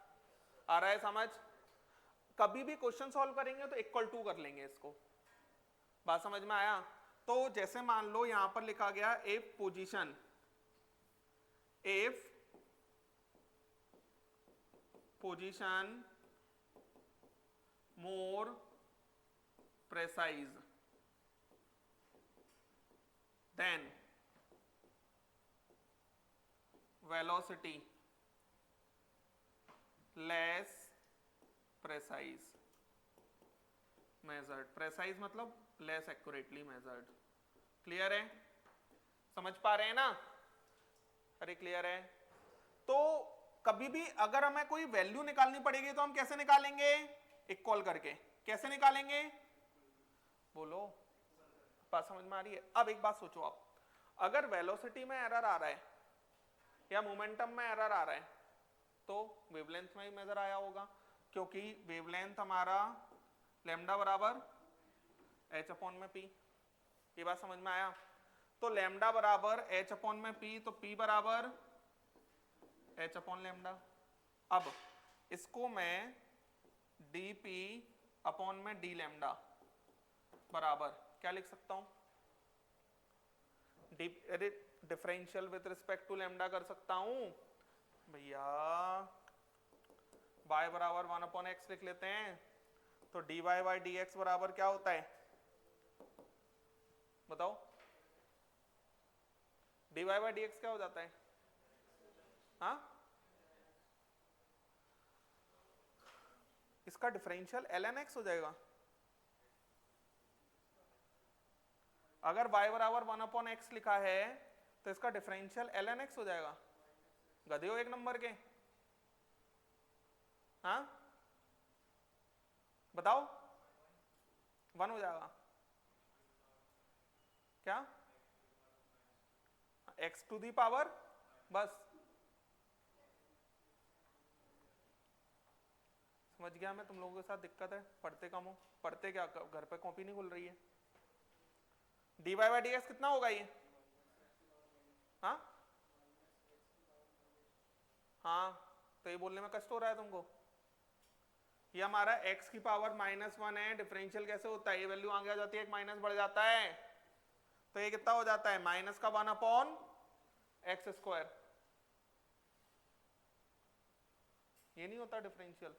आ रहा है समझ? कभी भी क्वेश्चन सॉल्व करेंगे तो इक्वल टू कर लेंगे इसको। बात समझ में आया? तो जैसे मान लो यहां पर लिखा गया if position, if position more precise then velocity less precise measured. Precise मतलब लेस एक्यूरेटली मेजर्ड। क्लियर है? समझ पा रहे हैं ना? अरे क्लियर है? तो कभी भी अगर हमें कोई वैल्यू निकालनी पड़ेगी तो हम कैसे निकालेंगे, इक्वल करके। कैसे निकालेंगे बोलो, बात समझ में आ रही है? अब एक बात सोचो आप, अगर वेलोसिटी में एरर आ रहा है या मोमेंटम में एरर आ रहा है तो वेवलेंथ में ही मेजर आया होगा, क्योंकि वेवलेंथ हमारा लैम्डा बराबर h अपॉन में p। ये बात समझ में आया? तो लैम्डा बराबर h अपॉन में p, तो p बराबर h अपॉन लैम्डा। अब इसको मैं dp अपॉन में d लैम्डा बराबर क्या लिख सकता हूं, differential with respect to lambda कर सकता हूं भैया। y बराबर 1 अपॉन x लिख लेते हैं, तो dy बाई dx बराबर क्या होता है बताओ, dy बाई dx क्या हो जाता है? हाँ, इसका डिफरेंशियल ln x हो जाएगा। अगर y बराबर 1 अपॉन x लिखा है तो इसका डिफरेंशियल ln x हो जाएगा। गधे हो एक नंबर के। हाँ बताओ, 1 हो जाएगा क्या, x टू दी पावर, बस समझ गया मैं। तुम लोगों के साथ दिक्कत है, पढ़ते कम हो। पढ़ते क्या, घर पे कॉपी नहीं खुल रही है। dy बाई डी एक्स कितना होगा ये, हाँ हाँ, तो ये बोलने में कष्ट हो रहा है तुमको। ये हमारा x की पावर -1 है, डिफरेंशियल कैसे होता है, ये वैल्यू आगे आ जाती है, एक माइनस बढ़ जाता है, तो ये कितना हो जाता है, माइनस का 1 अपॉन एक्स स्क्वायर। ये नहीं होता differential,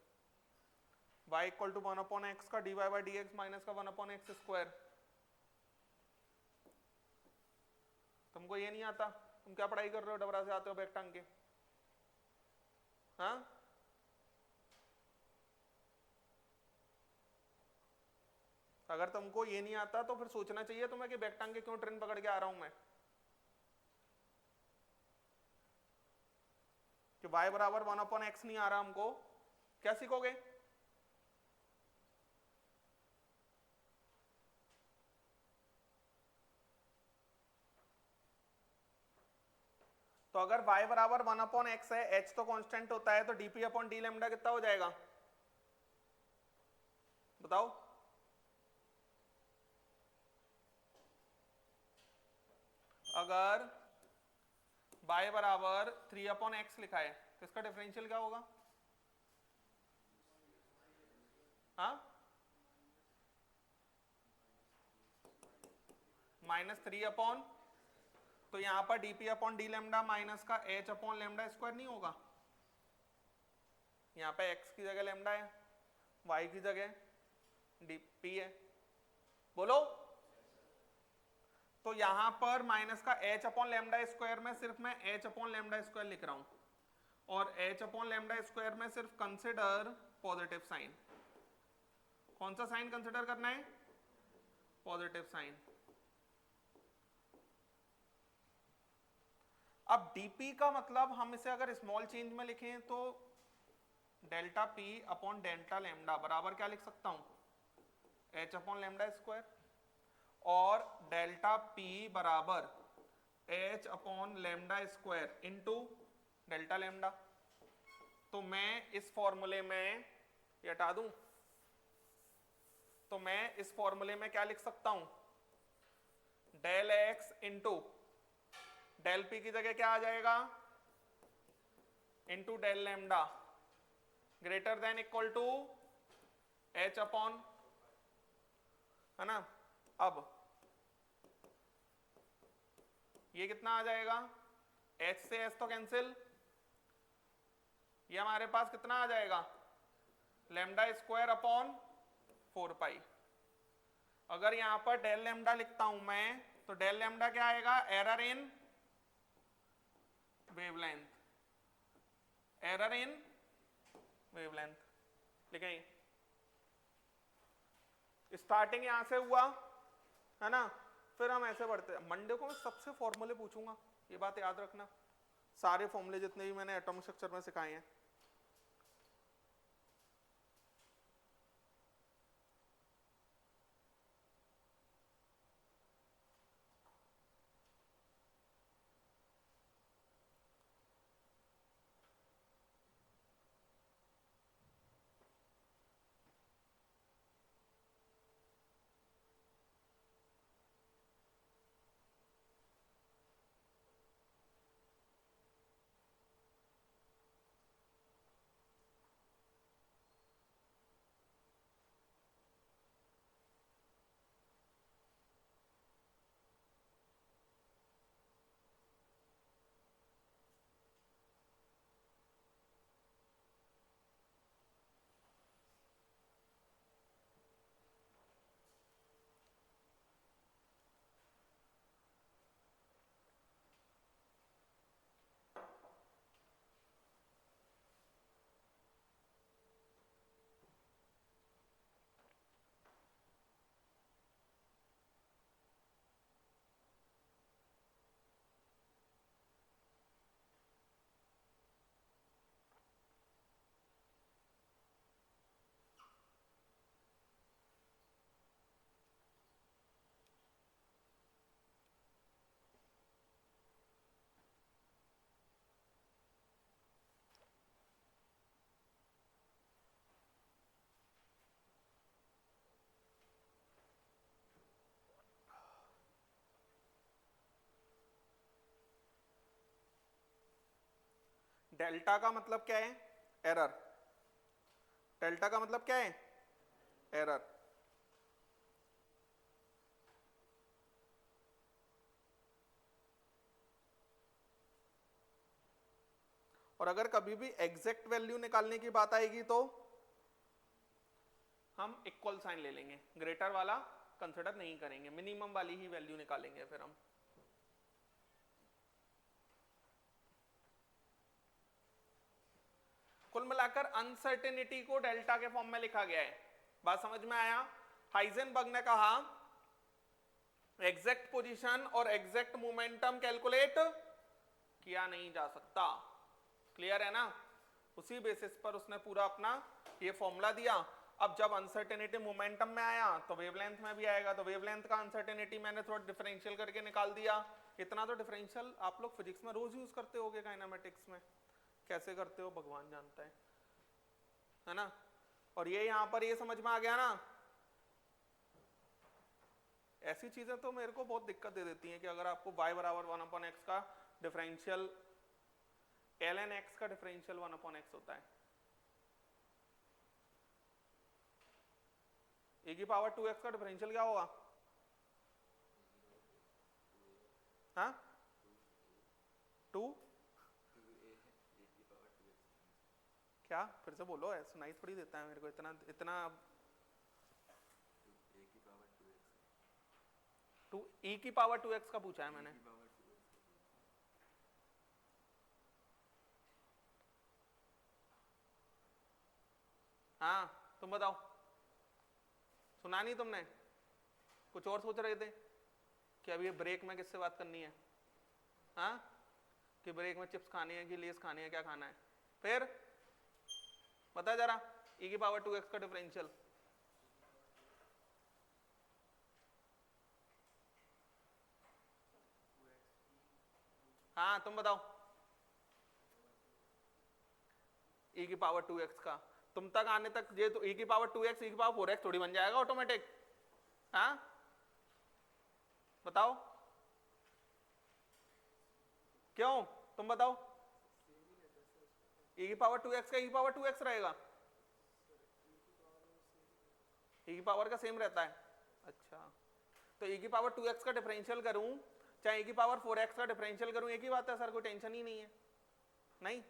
y equal to 1 upon x का dy by d x minus का 1 अपॉन एक्स स्क्वायर। तुमको ये नहीं आता, तुम क्या पढ़ाई कर रहे हो, डबरा से आते हो बैग टांग के, हाँ। अगर तुमको ये नहीं आता तो फिर सोचना चाहिए तुम्हें कि बैग टांग के क्यों ट्रेन पकड़ के आ रहा हूं मैं, कि y बराबर 1 अपॉन एक्स नहीं आ रहा हमको, क्या सीखोगे। तो अगर y बराबर 1 अपॉन एक्स है, h तो कांस्टेंट होता है, तो dp अपॉन डी लैम्डा कितना हो जाएगा, बताओ। अगर y बराबर 3 अपॉन एक्स लिखा है तो इसका डिफरेंशियल क्या होगा, हाँ -3 अपॉन, तो यहां पर dp upon D lambda minus का h अपॉन लैम्डा स्क्वायर नहीं होगा, यहाँ पे x की जगह लैम्डा है, y की जगह dp है, बोलो। तो यहां पर माइनस का h अपॉन लैम्डा स्क्वायर में सिर्फ मैं h अपॉन लैम्डा स्क्वायर लिख रहा हूं, और h अपॉन लैम्डा स्क्वायर में सिर्फ कंसिडर पॉजिटिव साइन। कौन सा साइन कंसिडर करना है, पॉजिटिव साइन। अब dp का मतलब हम इसे अगर स्मॉल चेंज में लिखें तो delta p upon delta lambda बराबर क्या लिख सकता हूं, h अपॉन लैम्डा स्क्वायर, और डेल्टा p बराबर h upon lambda square into delta lambda. तो मैं इस फॉर्मूले में ये हटा दूं, तो मैं इस फॉर्मूले में क्या लिख सकता हूं, del x into del p की जगह क्या आ जाएगा, into del lambda greater than equal to h upon, है ना। अब ये कितना आ जाएगा, h से h तो कैंसिल, ये हमारे पास कितना आ जाएगा, लैम्डा स्क्वायर अपॉन 4 पाई। अगर यहां पर डेल लैम्डा लिखता हूं मैं, तो डेल लैम्डा क्या आएगा, error in wavelength, error in wavelength, लिखें। स्टार्टिंग यहां से हुआ, है ना, फिर हम ऐसे बढ़ते हैं। मंडे को मैं सबसे फॉर्मूले पूछूंगा, ये बात याद रखना, सारे फॉर्मूले जितने भी मैंने एटॉमिक स्ट्रक्चर में सिखाए हैं। डेल्टा का मतलब क्या है? एरर। डेल्टा का मतलब क्या है? एरर। और अगर कभी भी एग्जैक्ट वैल्यू निकालने की बात आएगी तो हम इक्वल साइन ले लेंगे, ग्रेटर वाला कंसिडर नहीं करेंगे, मिनिमम वाली ही वैल्यू निकालेंगे फिर हम। कुल मिलाकर अनसर्टेनिटी को डेल्टा के फॉर्म में लिखा गया है। बात समझ में आया? हाइजेनबर्ग ने कहा एग्जैक्ट पोजीशन और एग्जैक्ट मोमेंटम कैलकुलेट किया नहीं जा सकता। क्लियर है ना? उसी बेसिस पर उसने पूरा अपना ये फॉर्मूला दिया। अब जब अनसर्टेनिटी मोमेंटम में आया तो वेवलेंथ में भी आएगा, तो वेवलेंथ का अनसर्टेनिटी मैंने थोड़ा डिफरेंशियल करके निकाल दिया। इतना तो डिफरेंशियल आप लोग फिजिक्स में रोज यूज करते होगे, काइनेमेटिक्स में कैसे करते हो भगवान जानता है ना? और ये यहां पर ये समझ में आ गया ना? ऐसी चीजें तो मेरे को बहुत दिक्कत दे देती हैं कि अगर आपको y बराबर 1/x का डिफरेंशियल ln x का डिफरेंशियल 1/x होता है, e की पावर 2x का डिफरेंशियल क्या होगा? हाँ 2 क्या? फिर से बोलो, सुनाई थोड़ी देता है मेरे को इतना इतना। 2 e की पावर 2x का पूछा है मैंने। हाँ तुम बताओ, सुना नहीं तुमने? कुछ और सोच रहे थे कि अभी ये ब्रेक में किससे बात करनी है? हाँ कि ब्रेक में चिप्स खानी है कि लेस खानी है, क्या खाना है? फिर बता जरा, e की पावर 2x का डिफरेंशियल। हाँ तुम बताओ, e की पावर 2x का तुम तक आने तक ये तो e की पावर 2x e की पावर 4x थोड़ी बन जाएगा ऑटोमेटिक। हाँ बताओ क्यों? तुम बताओ, e की पावर 2x का e की पावर 2x रहेगा, e की पावर का सेम रहता है। अच्छा तो e की पावर 2x का डिफरेंशियल करूं चाहे e की पावर 4x का डिफरेंशियल करूं एक ही बात है सर, कोई टेंशन ही नहीं है। नहीं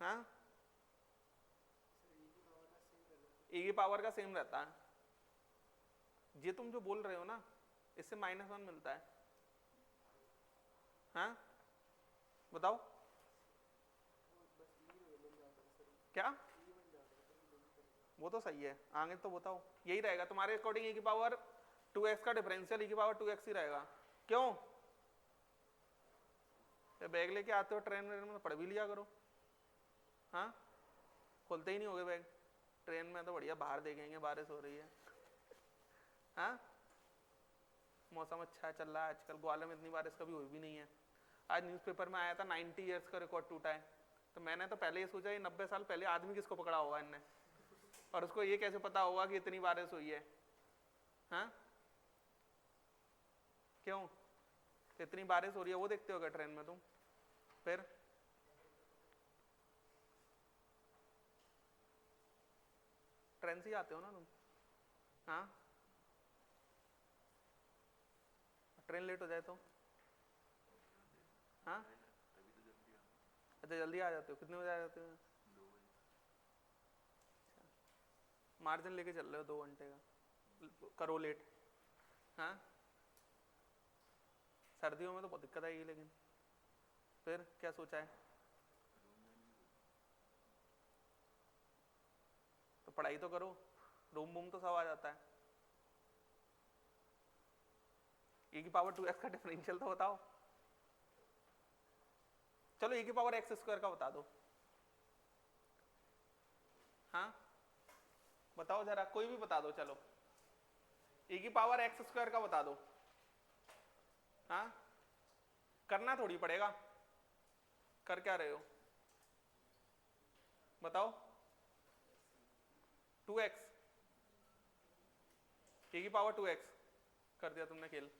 हाँ e की पावर का सेम रहता है। ये तुम जो बोल रहे हो ना, इससे -1 मिलता है। हाँ बताओ क्या? वो तो सही है, आगे तो बताओ यही रहेगा तुम्हारे अकॉर्डिंग, e की पावर 2x का डिफरेंशियल e की पावर 2x ही रहेगा। क्यों? बैग लेके आते हो ट्रेन में पढ़ भी लिया करो। हाँ खोलते ही नहीं होगे बैग ट्रेन में, तो बढ़िया बाहर देखेंगे बारिश हो रही है। हाँ मौसम अच्छा चल रहा है आजकल, ग्वालियर में इतनी बारिश कभी हुई भी नहीं है। आज न्यूज़पेपर में आया था 90 ईयर्स का रिकॉर्ड टूटा है, तो मैंने तो पहले ये सोचा ये 90 साल पहले आदमी किसको पकड़ा होगा इनने, और उसको ये कैसे पता होगा कि इतनी बारिश हुई है? हाँ क्यों? इतनी बारिश हो रही है वो देखते होगा ट्रेन में तुम? फिर ट्रेन से ही आते हो ना तुम? हाँ ट्रेन लेट हो जाए तो? हाँ अच्छा जल्दी आ जाते हो, कितने बजे आ जाते हो? मार्जिन लेके चल रहे हो 2 घंटे का, करो लेट। हाँ सर्दियों में तो बहुत दिक्कत आएगी, लेकिन फिर क्या सोचा है? तो पढ़ाई तो करो, रूम बूम तो सब आ जाता है। e की पावर 2x का डिफरेंशियल तो बताओ। चलो e की पावर x स्क्वायर का बता दो। हाँ बताओ जरा, कोई भी बता दो, चलो e की पावर x स्क्वायर का बता दो। हाँ करना थोड़ी पड़ेगा, कर क्या रहे हो बताओ? 2x e की पावर 2x कर दिया तुमने खेल।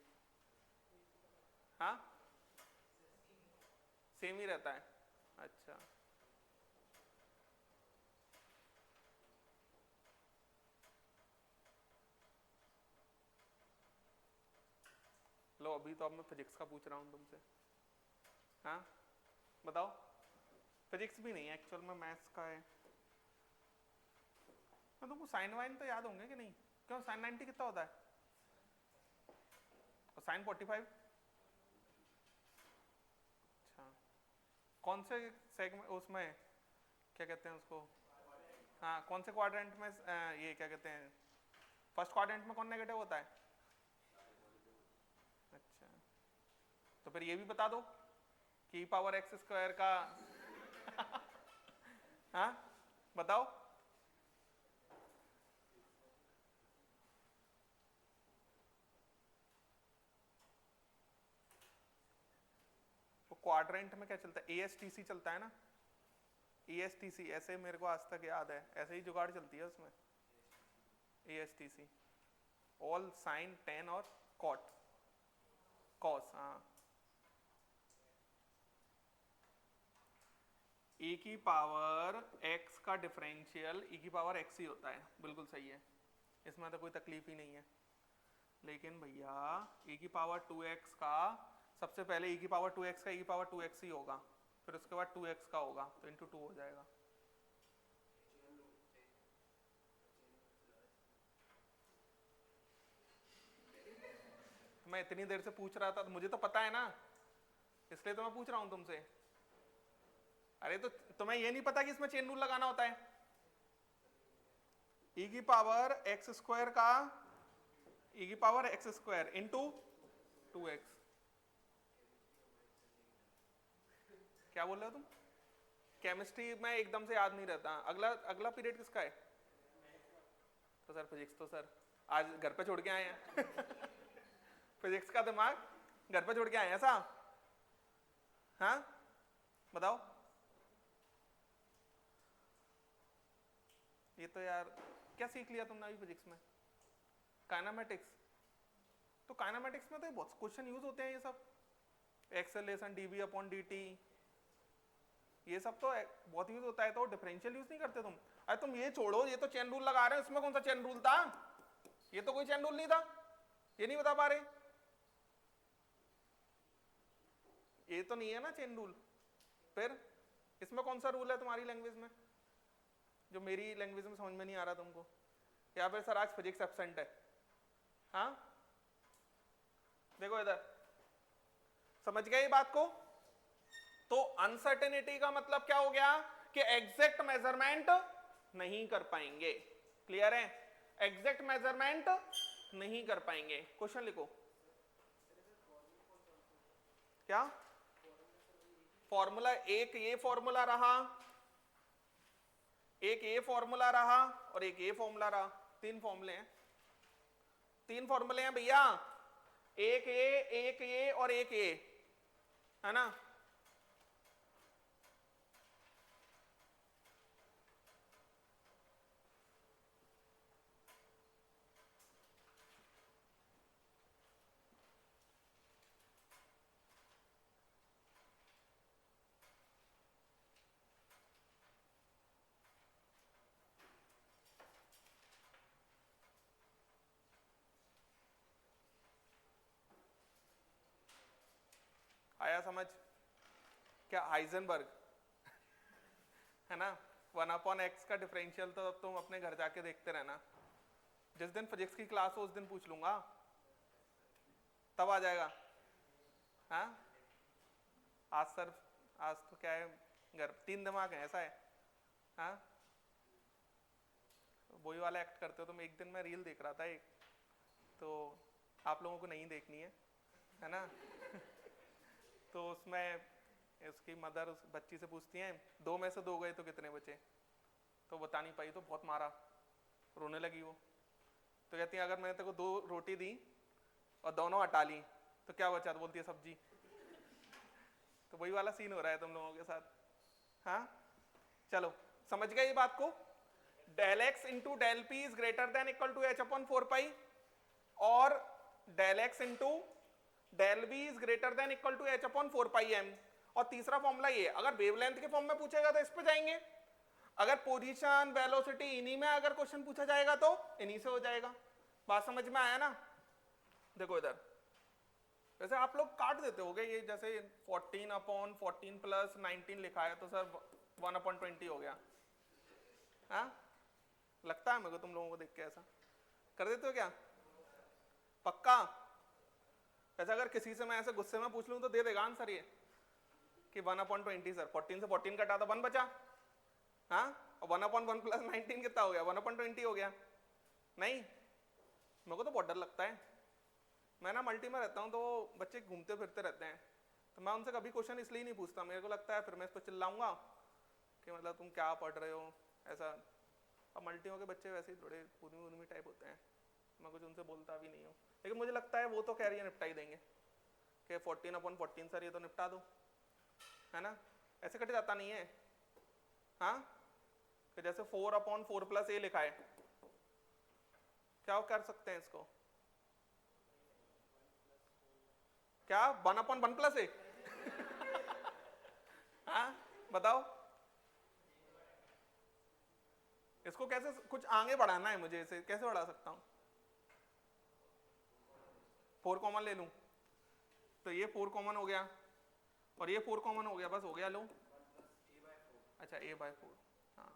हाँ सेम ही रहता है। अच्छा, लो अभी तो अब मैं फिजिक्स का पूछ रहा हूँ तुमसे। हाँ बताओ, फिजिक्स भी नहीं है एक्चुअल में, मैथ्स का है। तो तुमको साइन वाइन तो याद होंगे कि नहीं? क्यों, साइन 90 कितना होता है और साइन 45? अच्छा, कौन से सेगमेंट उसमें क्या कहते हैं उसको? हाँ, कौन से क्वाड्रेंट में ये क्या कहते हैं, फर्स्ट क्वाड्रेंट में कौन नेगेटिव होता है? अच्छा, तो फिर ये भी बता दो कि पावर एक्स स्क्वायर का हाँ बताओ। वो क्वाड्रेंट में क्या चलता है? ASTC चलता है ना, ASTC, ऐसे मेरे को आज तक याद है, ऐसे ही जुगाड़ चलती है उसमें, ASTC, ऑल साइन टेन और कॉट कॉस। हाँ, e की पावर x का डिफरेंशियल e की पावर x ही होता है, बिल्कुल सही है, इसमें तो कोई तकलीफ ही नहीं है। लेकिन भैया e की पावर 2x का सबसे पहले e की पावर 2x का e की पावर 2x ही होगा, फिर उसके बाद 2x का होगा, तो इंटू 2 हो जाएगा। मैं इतनी देर से पूछ रहा था तो मुझे तो पता है ना, इसलिए तो मैं पूछ रहा हूं तुमसे। अरे तो तुम्हें ये नहीं पता कि इसमें चेन रूल लगाना होता है? e की पावर x स्क्वायर का e की power x square into 2x। क्या बोल रहे हो तुम? केमिस्ट्री में एकदम से याद नहीं रहता। अगला अगला पीरियड किसका है? तो सर फिजिक्स तो सर आज घर पे छोड़ के आए हैं फिजिक्स का दिमाग घर पे छोड़ के आए हैं ऐसा? हाँ बताओ। ये तो यार क्या सीख लिया तुमने अभी फिजिक्स में? काइनेमेटिक्स। तो काइनेमेटिक्स में तो बहुत क्वेश्चन यूज होते हैं, ये सब एक्सेलरेशन dv अपॉन dt, ये सब तो बहुत यूज होता है। तो डिफरेंशियल यूज नहीं करते तुम? अरे तुम ये छोड़ो, ये तो चेन रूल लगा रहे हो, इसमें कौन सा चेन रूल था? ये तो कोई चेन रूल नहीं था, ये नहीं बता पा रहे। ये तो नहीं है ना चेन रूल, फिर इसमें कौन सा रूल है तुम्हारी लैंग्वेज में जो मेरी लैंग्वेज में समझ में नहीं आ रहा तुमको? या फिर सर आज फिजिक्स एब्सेंट है? हाँ देखो इधर, समझ गए बात को? तो अनसर्टेनिटी का मतलब क्या हो गया कि एग्जैक्ट मेजरमेंट नहीं कर पाएंगे। क्लियर है? एग्जैक्ट मेजरमेंट नहीं कर पाएंगे। क्वेश्चन लिखो। क्या फॉर्मूला? एक ये फॉर्मूला रहा, एक ये फॉर्मूला रहा और एक ये फॉर्मूला रहा। तीन फॉर्मूले हैं, तीन फॉर्मूले हैं भैया, एक ये और एक ये, है ना? आया समझ? क्या हाइजेनबर्ग है ना, 1/x का डिफरेंशियल तो अब तुम अपने घर जाके देखते रहना, जिस दिन फिजिक्स की क्लास हो उस दिन पूछ लूंगा, तब आ जाएगा। हाँ आज सर, आज तो क्या है, घर तीन दिमाग है, ऐसा है? हाँ वही वाला एक्ट करते हो तुम। एक दिन मैं रील देख रहा था एक, तो आप लोगों को नहीं देखनी है ना तो उसमें उसकी मदर उस बच्ची से पूछती हैं, दो में से दो गए तो कितने बचे? तो बता नहीं पाई, तो बहुत मारा, रोने लगी वो। तो कहती है अगर मैंने तेरे को दो रोटी दी और दोनों हटा ली तो क्या बचा? तो बोलती है सब्जी। तो वही वाला सीन हो रहा है तुम लोगों के साथ। हाँ चलो समझ गए ये बात को? Del x into del p is greater than equal to h upon 4 pi, और del x into del v is greater than equal to h upon 4 pi m. और तीसरा फॉर्मूला ये, अगर वेवलेंथ के फॉर्म में पूछेगा तो इस पे जाएंगे, अगर पोजीशन वेलोसिटी इन्हीं में अगर क्वेश्चन पूछा जाएगा तो इन्हीं से हो जाएगा। बात समझ में आया ना? देखो इधर जैसे आप लोग काट देते होगे ये, जैसे 14/14 प्लस 19 लिखा है तो सर 1/20 हो गया। हाँ लगता है मेरे को तुम लोगों को देख के ऐसा कर देते हो क्या? पक्का? ऐसा अगर किसी से मैं ऐसे गुस्से में पूछ लूं तो दे देगा आंसर ये कि 1/20 सर, 14 से 14 कटा तो 1 बचा। हाँ और 1/1 प्लस 19 कितना हो गया? 1/20 हो गया। नहीं, मेरे को तो बहुत डर लगता है। मैं ना मल्टी में रहता हूँ तो बच्चे घूमते फिरते रहते हैं, तो मैं उनसे कभी क्वेश्चन इसलिए नहीं पूछता, मेरे को लगता है फिर मैं इस पर चिल्लाऊंगा कि मतलब तुम क्या पढ़ रहे हो ऐसा। अब मल्टियों के बच्चे वैसे ही थोड़े उर्मी टाइप होते हैं, मैं कुछ उनसे बोलता भी नहीं हूँ, लेकिन मुझे लगता है वो तो कह रही है निपटा ही देंगे कि 14/14 सर ये तो निपटा दो, है ना? ऐसे कट जाता नहीं है। हाँ कि जैसे 4/4 प्लस ए लिखा है, क्या कर सकते हैं इसको? क्या 1/1 प्लस ए? हाँ बताओ, इसको कैसे कुछ आगे बढ़ाना है मुझे, इसे कैसे बढ़ा सकता हूँ? 4 कॉमन ले लूं तो ये 4 कॉमन हो गया और ये 4 कॉमन हो गया, बस हो गया। लो अच्छा a/4। हाँ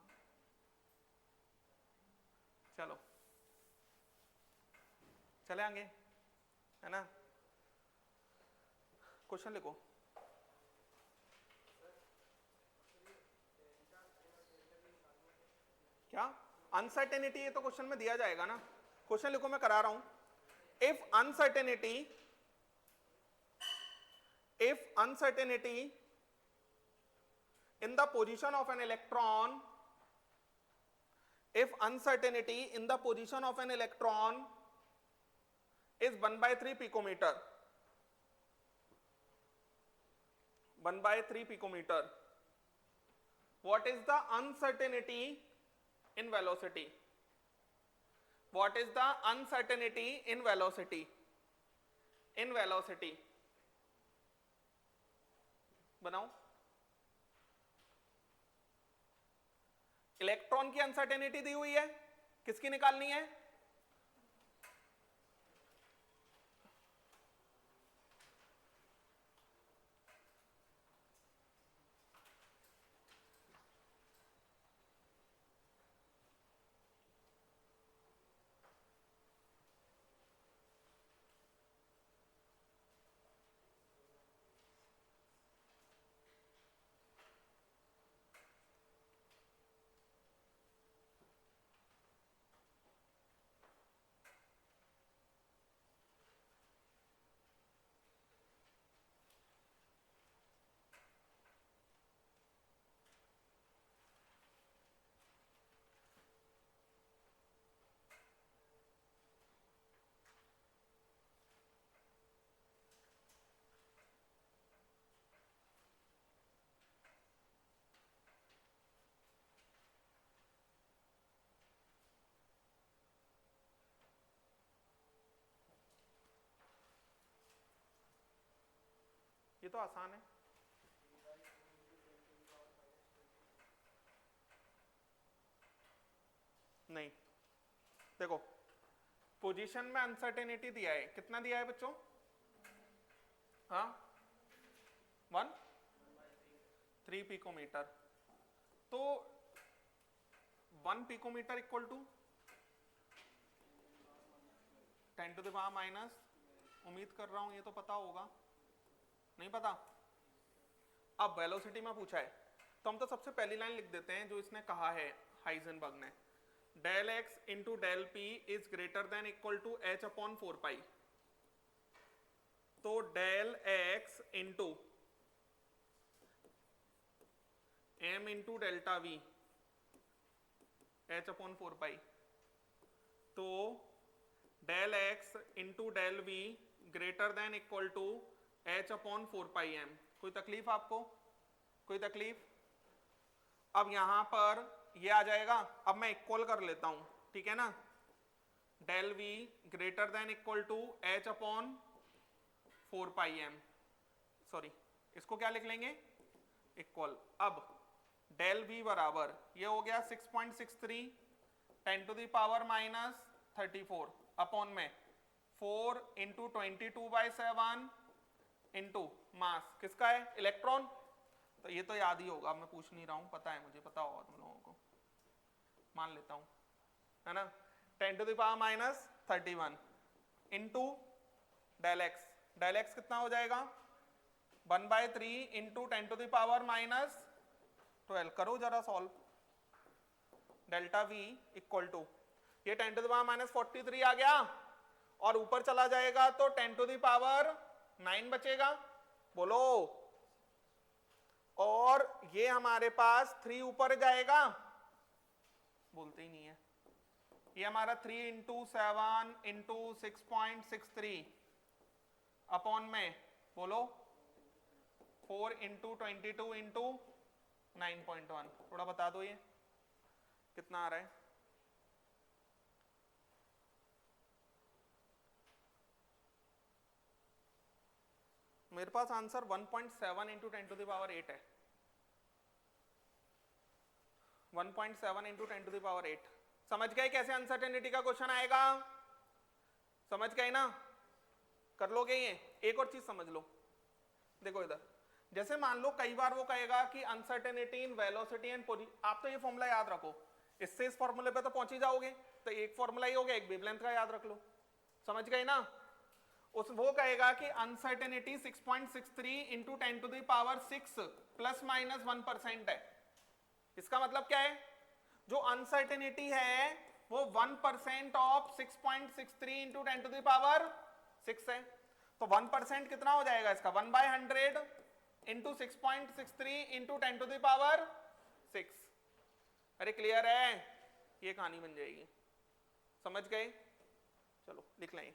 चलो चले आगे, है ना? क्वेश्चन लिखो। क्या अनसर्टेनिटी? ये तो क्वेश्चन में दिया जाएगा ना। क्वेश्चन लिखो, मैं करा रहा हूं। If uncertainty in the position of an electron, if uncertainty in the position of an electron is 1/3 picometer, 1/3 picometer, what is the uncertainty in velocity? What is the uncertainty in velocity? In velocity बनाओ। Electron की uncertainty दी हुई है, किसकी निकालनी है? ये तो आसान है। नहीं देखो, पोजीशन में अनसर्टेनिटी दिया है, कितना दिया है बच्चों? हाँ 1/3 पिकोमीटर, तो 1 पिकोमीटर इक्वल टू 10⁻⁻, उम्मीद कर रहा हूं ये तो पता होगा, नहीं पता? अब वेलोसिटी में पूछा है तो हम तो सबसे पहली लाइन लिख देते हैं जो इसने कहा है हाइजेनबर्ग ने, del x into del p is greater than equal to h/4π। तो del x into m into delta v h/4π, तो del x into del v greater than equal to h/4πm। कोई तकलीफ आपको? कोई तकलीफ? अब यहां पर ये आ जाएगा, अब मैं इक्वल कर लेता हूं, ठीक है ना? Del v greater than equal to h/4πm, sorry इसको क्या लिख लेंगे, इक्वल। अब डेल वी बराबर ये हो गया 6.63 10 to the power minus 34 upon में 4 इंटू 22/7 इंटू मास किसका है, इलेक्ट्रॉन। तो ये तो याद ही होगा, मैं पूछ नहीं रहा हूं, पता है मुझे, पता होगा तुम लोगों को, मान लेता हूं, है ना। 10 to the power minus 31 into del x, del x कितना हो जाएगा 1/3 into 10 to the power minus 12, करो जरा solve. Delta v equal to ये 10 टू द पावर माइनस 43 आ गया, और ऊपर चला जाएगा तो 10 टू द पावर 9 बचेगा, बोलो। और ये हमारे पास 3 ऊपर जाएगा, बोलते ही नहीं है, ये हमारा 3 इंटू 7 इंटू 6.63 अपॉन में बोलो 4 इंटू 22 इंटू 9.1, थोड़ा बता दो ये कितना आ रहा है। मेरे पास answer 1.7 into 10 to the power 8 है, 1.7 इंटू 10 टू द पावर 8। समझ गए कैसे अनसर्टेनिटी का क्वेश्चन आएगा, समझ गए ना, कर लोगे ये। एक और चीज समझ लो, देखो इधर, जैसे मान लो कई बार वो कहेगा कि uncertainty in velocity and position, आप तो ये फॉर्मूला याद रखो, इससे इस फॉर्मूले पे तो पहुंच ही जाओगे, तो एक फॉर्मूला ही हो गया, एक वेवलेंथ का याद रख लो, समझ गए ना। उस वो कहेगा कि uncertainty 6.63 into 10 to the power 6 plus minus 1% है। इसका मतलब क्या है, जो अनसर्टेनिटी है वो 1% of 6.63 into 10 to the power 6 है, तो 1% कितना हो जाएगा इसका 1/100 into 6.63 into 10 to the power 6। अरे क्लियर है, ये कहानी बन जाएगी, समझ गए। चलो लिख लें।